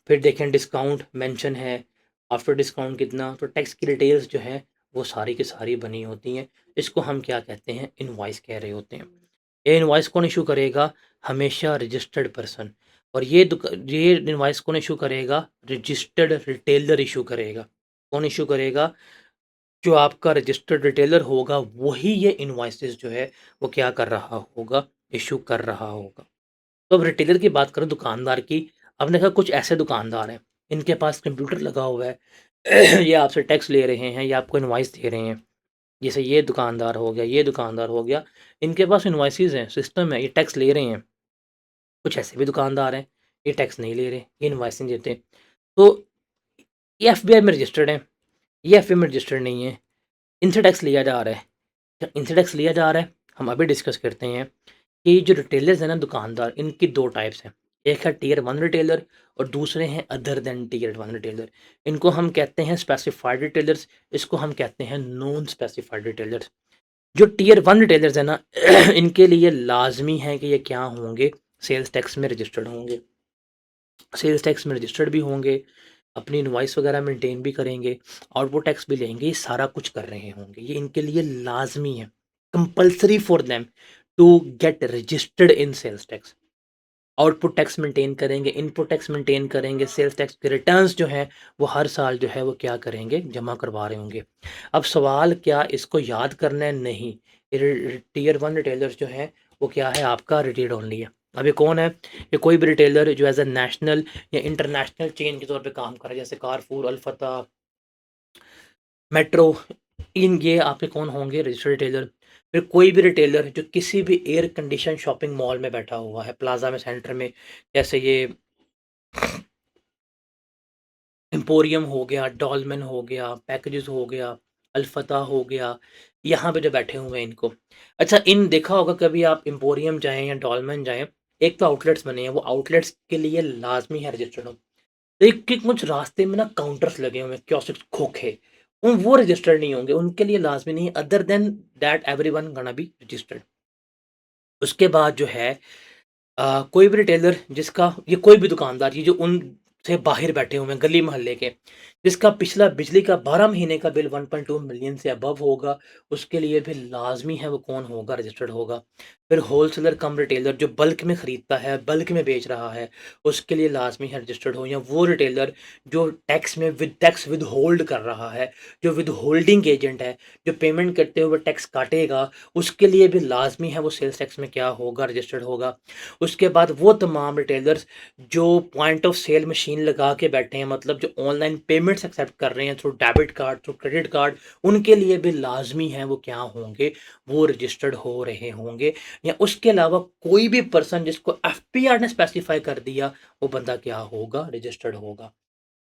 फिर देखें डिस्काउंट मेंशन है, आफ्टर डिस्काउंट कितना। तो टैक्स की डिटेल्स जो हैं वो सारी की सारी बनी होती हैं। इसको हम क्या कहते हैं? इनवॉइस कह रहे होते हैं। ये इनवॉइस कौन इशू करेगा? हमेशा रजिस्टर्ड पर्सन। और ये इनवॉइस कौन इशू करेगा? रजिस्टर्ड रिटेलर इशू करेगा। कौन इशू करेगा? जो आपका रजिस्टर्ड रिटेलर होगा वही ये इनवॉइसेस जो है वो क्या कर रहा होगा? इशू कर रहा होगा। तो अब रिटेलर की बात करें, दुकानदार की। अब देखा कुछ ऐसे दुकानदार हैं, इनके पास कंप्यूटर लगा हुआ है, ये आपसे टैक्स ले रहे हैं, या आपको इनवॉइस दे रहे हैं। जैसे ये दुकानदार हो गया, ये दुकानदार हो गया, इनके पास इनवॉइसेस हैं, सिस्टम है, ये टैक्स ले रहे हैं। कुछ ऐसे भी दुकानदार हैं, ये टैक्स नहीं ले रहे, ये इनवॉइस नहीं देते। तो ये एफबीआई में रजिस्टर्ड है, ये एफबीआई में रजिस्टर्ड नहीं है, इनसे टैक्स लिया जा रहा है। जब इनसे टैक्स लिया जा रहा है, हम अभी डिस्कस करते हैं कि जो रिटेलर्स हैं ना, दुकानदार, इनकी दो टाइप्स हैं। एक है टियर वन रिटेलर और दूसरे हैं other than tier one retailer. इनको हम कहते हैं स्पेसिफाइड रिटेलर्स, इसको हम कहते हैं नॉन स्पेसिफाइड रिटेलर्स। जो टियर वन रिटेलर्स हैं ना, इनके लिए लाजमी है कि ये क्या होंगे? सेल्स टैक्स में रजिस्टर्ड होंगे। सेल्स टैक्स में रजिस्टर्ड भी होंगे, अपनी इनवॉइस वगैरह मेंटेन भी करेंगे, आउटपुट टैक्स भी लेंगे, ये सारा कुछ कर रहे होंगे। ये इनके लिए लाज़मी है, compulsory for them to get registered in sales tax. Output tax maintain करेंगे, इनपुट टैक्स मेंटेन करेंगे, सेल्स टैक्स के रिटर्न्स जो हैं वो हर साल जो है वो क्या करेंगे, जमा करवा रहे होंगे। अब सवाल क्या इसको याद करना है? नहीं। टियर वन रिटेलर्स जो हैं वो क्या है, आपका रिटेल ओनली है। अब ये कौन है? ये कोई भी रिटेलर जो एज ए नेशनल या इंटरनेशनल चेन के तौर पे काम कर रहा है, जैसे कारफूर, अल्फता, मेट्रो, इन ये आपके कौन होंगे? Registered retailer. फिर कोई भी रिटेलर जो किसी भी एयर कंडीशन शॉपिंग मॉल में बैठा हुआ है, प्लाजा में, सेंटर में, जैसे ये एम्पोरियम हो गया, डॉलमेन हो गया, पैकेजेस हो गया, अल्फता हो गया, यहाँ पे जो बैठे हुए हैं इनको। अच्छा, इन देखा होगा कभी आप एम्पोरियम जाएँ या डॉलमेन जाएँ, एक तो आउटलेट्स बने हैं, वो आउटलेट्स के लिए लाज़मी है रजिस्टर्ड हो। एक के कुछ रास्ते में ना काउंटर्स लगे हुए हैं, कियोस्क खोखे, उन वो रजिस्टर्ड नहीं होंगे, उनके लिए लाज़मी नहीं है, other than that everyone gonna be registered. उसके बाद जो है कोई भी रिटेलर जिसका, ये कोई भी दुकानदार, ये जो उनसे बाहर बैठे हुए हैं गली मोहल्ले के, जिसका पिछला बिजली का 12 महीने का बिल 1.2 मिलियन से अबव होगा, उसके लिए भी लाज़मी है वो कौन होगा? रजिस्टर्ड होगा। फिर होलसेलर कम रिटेलर जो बल्क में खरीदता है, बल्क में बेच रहा है, उसके लिए लाज़मी है रजिस्टर्ड हो। या वो रिटेलर जो टैक्स विदहोल्ड कर रहा है, जो विदहोल्डिंग एजेंट है, जो पेमेंट करते हुए टैक्स काटेगा, उसके लिए भी लाज़मी है वो सेल्स टैक्स में क्या होगा? रजिस्टर्ड होगा। उसके बाद वो तमाम रिटेलर्स जो पॉइंट ऑफ सेल मशीन लगा के बैठे हैं, मतलब जो ऑनलाइन पेमेंट्स एक्सेप्ट कर रहे हैं through debit card, through credit card, उनके लिए भी लाजमी है वो क्या होंगे? वो रजिस्टर्ड हो रहे होंगे। या उसके अलावा कोई भी पर्सन जिसको एफपीआर ने स्पेसिफाई कर दिया, वो बंदा क्या होगा? रजिस्टर्ड होगा।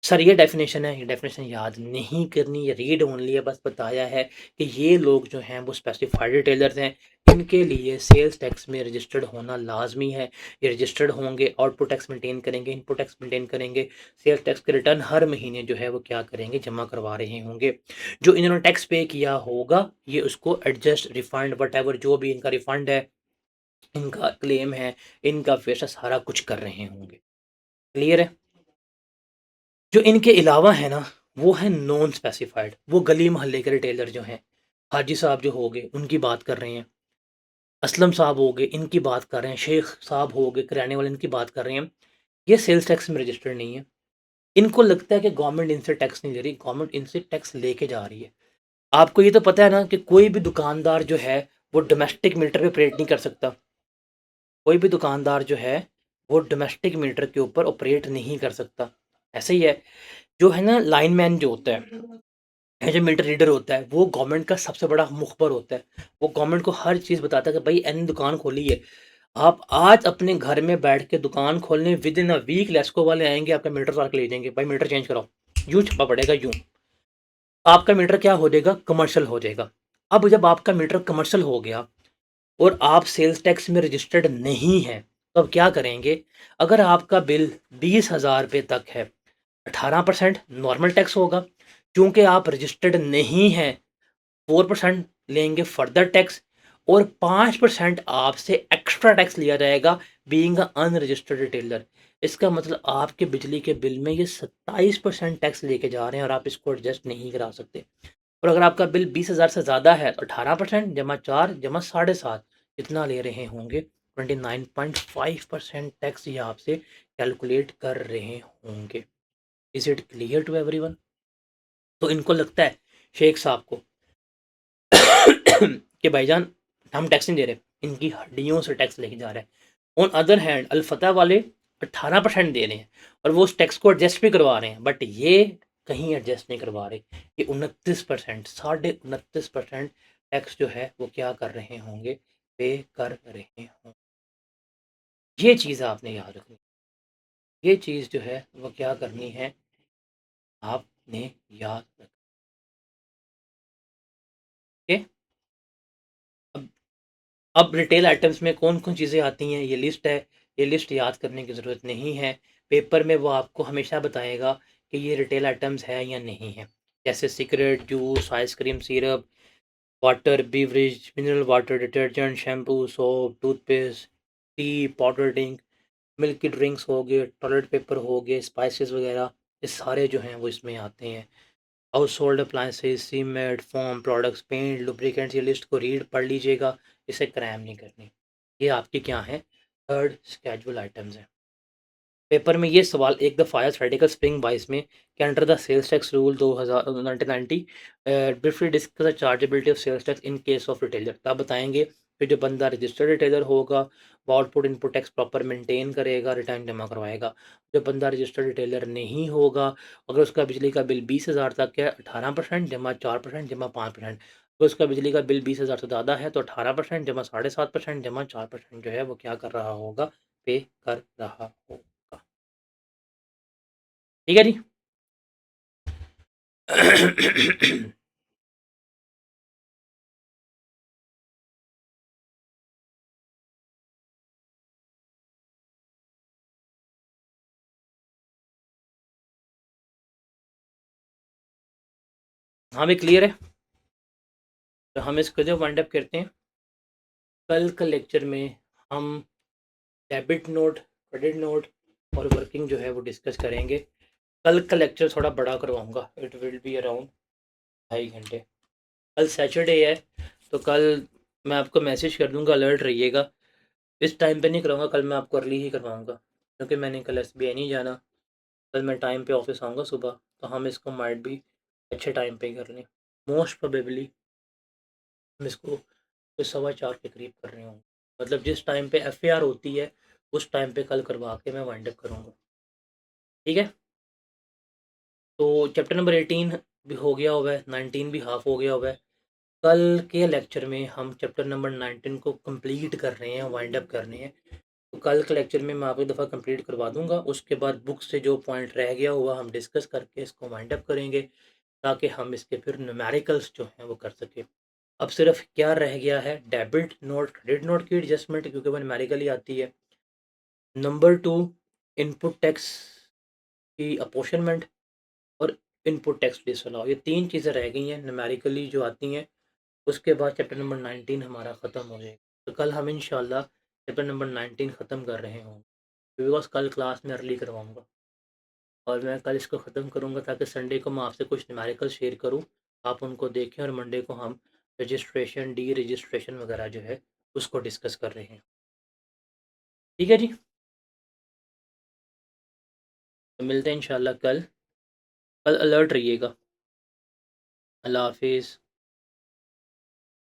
सर ये डेफ़िनेशन है, ये डेफ़िनेशन याद नहीं करनी, ये रीड ओनली है, बस बताया है कि ये लोग जो हैं वो स्पेसिफाइड रिटेलर्स हैं, इनके लिए सेल्स टैक्स में रजिस्टर्ड होना लाज़मी है। ये रजिस्टर्ड होंगे, आउटपुट टैक्स मेंटेन करेंगे, इनपुट टैक्स मेंटेन करेंगे, सेल्स टैक्स के रिटर्न हर महीने जो है वो क्या करेंगे? जमा करवा रहे होंगे। जो इन्होंने टैक्स पे किया होगा, ये उसको एडजस्ट, रिफंड, व्हाटएवर जो भी इनका रिफंड है, इनका क्लेम है, इनका वैसा सारा कुछ कर रहे होंगे। क्लियर है? जो इनके अलावा है ना, वो है नॉन स्पेसिफाइड, वो गली मोहल्ले के रिटेलर जो हैं, हाजी साहब जो हो गए, उनकी बात कर रहे हैं, असलम साहब हो गए, इनकी बात कर रहे हैं, शेख साहब हो गए, किराने वाले, इनकी बात कर रहे हैं। ये सेल्स टैक्स में रजिस्टर्ड नहीं है। इनको लगता है कि गवर्नमेंट इनसे टैक्स नहीं ले रही, गवर्नमेंट इनसे टैक्स लेके जा रही है। आपको ये तो पता है ना कि कोई भी दुकानदार जो है, वो डोमेस्टिक मीटर पे ऑपरेट नहीं कर सकता। कोई भी दुकानदार जो है, वो डोमेस्टिक मीटर के ऊपर ऑपरेट नहीं कर सकता। ऐसे ही है, जो है ना लाइनमैन जो होता है जो मीटर रीडर होता है, वो गवर्नमेंट का सबसे बड़ा मुखबर होता है। वो गवर्नमेंट को हर चीज़ बताता है कि भाई एन दुकान खोली है। आप आज अपने घर में बैठ के दुकान खोलने, within a week LESCO वाले आएँगे, आपका मीटर उतार के ले जाएँगे, भाई मीटर चेंज कराओ। यूँ छापा पड़ेगा, यूँ। आपका मीटर क्या हो जाएगा? कमर्शियल हो जाएगा। अब जब आपका मीटर कमर्शियल हो गया और आप सेल्स टैक्स में रजिस्टर्ड नहीं हैं, तो अब क्या करेंगे? अगर आपका बिल 20,000 रुपए तक है, 18% नॉर्मल टैक्स होगा। क्योंकि आप रजिस्टर्ड नहीं हैं, 4% लेंगे फर्दर टैक्स, और 5% आपसे एक्स्ट्रा टैक्स लिया जाएगा बीइंग अ अनरजिस्टर्ड रिटेलर। इसका मतलब आपके बिजली के बिल में ये 27% टैक्स लेके जा रहे हैं और आप इसको एडजस्ट नहीं करा सकते। और अगर आपका बिल 20,000 से ज़्यादा है तो 18% जमा 4 जमा 7.5 इतना ले रहे होंगे, 29.5% टैक्स ये आपसे कैलकुलेट कर रहे होंगे। Is it clear to everyone? तो इनको लगता है, शेख साहब को, कि भाईजान हम टैक्स नहीं दे रहे, इनकी हड्डियों से टैक्स लेके जा रहा है। ऑन अदर हैंड अल-फतह वाले 18% दे रहे हैं और वो उस टैक्स को एडजस्ट भी करवा रहे हैं, बट ये कहीं एडजस्ट नहीं करवा रहे। ये 29%, साढ़े 29% टैक्स जो है वो क्या कर रहे होंगे? पे कर रहे हों। ये चीज़ आपने याद रखनी। ये चीज़ जो है वो क्या करनी है? आपने याद रखनी है। अब रिटेल आइटम्स में कौन-कौन चीज़ें आती हैं, ये लिस्ट है। ये लिस्ट याद करने की ज़रूरत नहीं है। पेपर में वो आपको हमेशा बताएगा कि ये रिटेल आइटम्स है या नहीं है। जैसे cigarette, juice, ice cream, syrup, water, beverage, mineral water, detergent, shampoo, soap, toothpaste, T, powder drink, milk की ड्रिंक्स हो गए, टॉयलेट पेपर हो गए, स्पाइसेस वगैरह, ये सारे जो हैं वो इसमें आते हैं। Household appliances, cement, foam products, paint, lubricants, ये लिस्ट को रीड पढ़ लीजिएगा, इसे क्रैम नहीं करनी। ये आपकी क्या है, थर्ड स्केड्यूल आइटम्स हैं। पेपर में ये सवाल एक द फायर थ्रेटिकल स्प्रिंग बाइस में कि under the sales tax rule 2000 1990 briefly discuss the chargeability of sales tax in case of retailer. तब बताएंगे कि जो बंदा रजिस्टर्ड रिटेलर होगा वो output input tax proper maintain करेगा, रिटर्न जमा करवाएगा। जो बंदा रजिस्टर्ड रिटेलर नहीं होगा, अगर उसका बिजली का बिल 20,000 तक है, 18% जमा 4% जमा 5%। अगर उसका बिजली का बिल 20,000 से ज़्यादा है तो 18% जमा 7.5% जमा 4% जो है वो क्या कर रहा होगा, पे कर रहा होगा। ठीक है जी। हाँ भी क्लियर है, तो हम इसको जो वाइंड अप करते हैं। कल का लेक्चर में हम डेबिट नोट, क्रेडिट नोट और वर्किंग जो है वो डिस्कस करेंगे। कल का लेक्चर थोड़ा बड़ा करवाऊंगा, इट विल बी अराउंड 2.5 घंटे। कल सैटरडे है, तो कल मैं आपको मैसेज कर दूंगा, अलर्ट रहिएगा। इस टाइम पे नहीं कराऊंगा, कल मैं आपको अर्ली ही करवाऊंगा, क्योंकि मैंने कल एसबीआई नहीं जाना। कल मैं टाइम पे ऑफिस आऊँगा सुबह, तो हम इसको माइट भी अच्छे टाइम पे ही कर लें। मोस्ट प्रोबेबली हम इसको तो 4:15 के करीब कर रहे होंगे, मतलब जिस टाइम पे एफएआर होती है उस टाइम पे कल करवा के मैं वाइंड अप करूँगा। ठीक है, तो चैप्टर नंबर 18 भी हो गया हुआ है, 19 भी हाफ हो गया हुआ है। कल के लेक्चर में हम चैप्टर नंबर 19 को कंप्लीट कर रहे हैं, वाइंड अप कर रहे हैं। तो कल के लेक्चर में मैं आपको एक दफ़ा कंप्लीट करवा दूंगा, उसके बाद बुक से जो पॉइंट रह गया हुआ हम डिस्कस करके इसको वाइंड अप करेंगे, ताकि हम इसके फिर न्यूमेरिकल्स जो हैं वो कर सकें। अब सिर्फ क्या रह गया है, डेबिट नोट क्रेडिट नोट की एडजस्टमेंट, क्योंकि वो न्यूमेरिकली आती है। नंबर 2, इनपुट टैक्स की अपोर्शनमेंट और इनपुट टैक्स डिसअलाउ, ये 3 चीज़ें रह गई हैं न्यूमेरिकली जो आती हैं। उसके बाद चैप्टर नंबर 19 हमारा ख़त्म हो जाएगा। तो कल हम इंशाल्लाह चैप्टर नंबर 19 ख़त्म कर रहे हों, बिकॉज़ कल क्लास में अर्ली करवाऊँगा और मैं कल इसको ख़त्म करूँगा ताकि संडे को मैं आपसे कुछ न्यूमेरिकल शेयर करूँ, आप उनको देखें, और मंडे को हम रजिस्ट्रेशन, डी रजिस्ट्रेशन वगैरह जो है उसको डिस्कस कर रहे हैं। ठीक है जी, तो मिलते हैं इंशाल्लाह कल। कल अलर्ट रहिएगा। अल्लाह हाफिज़।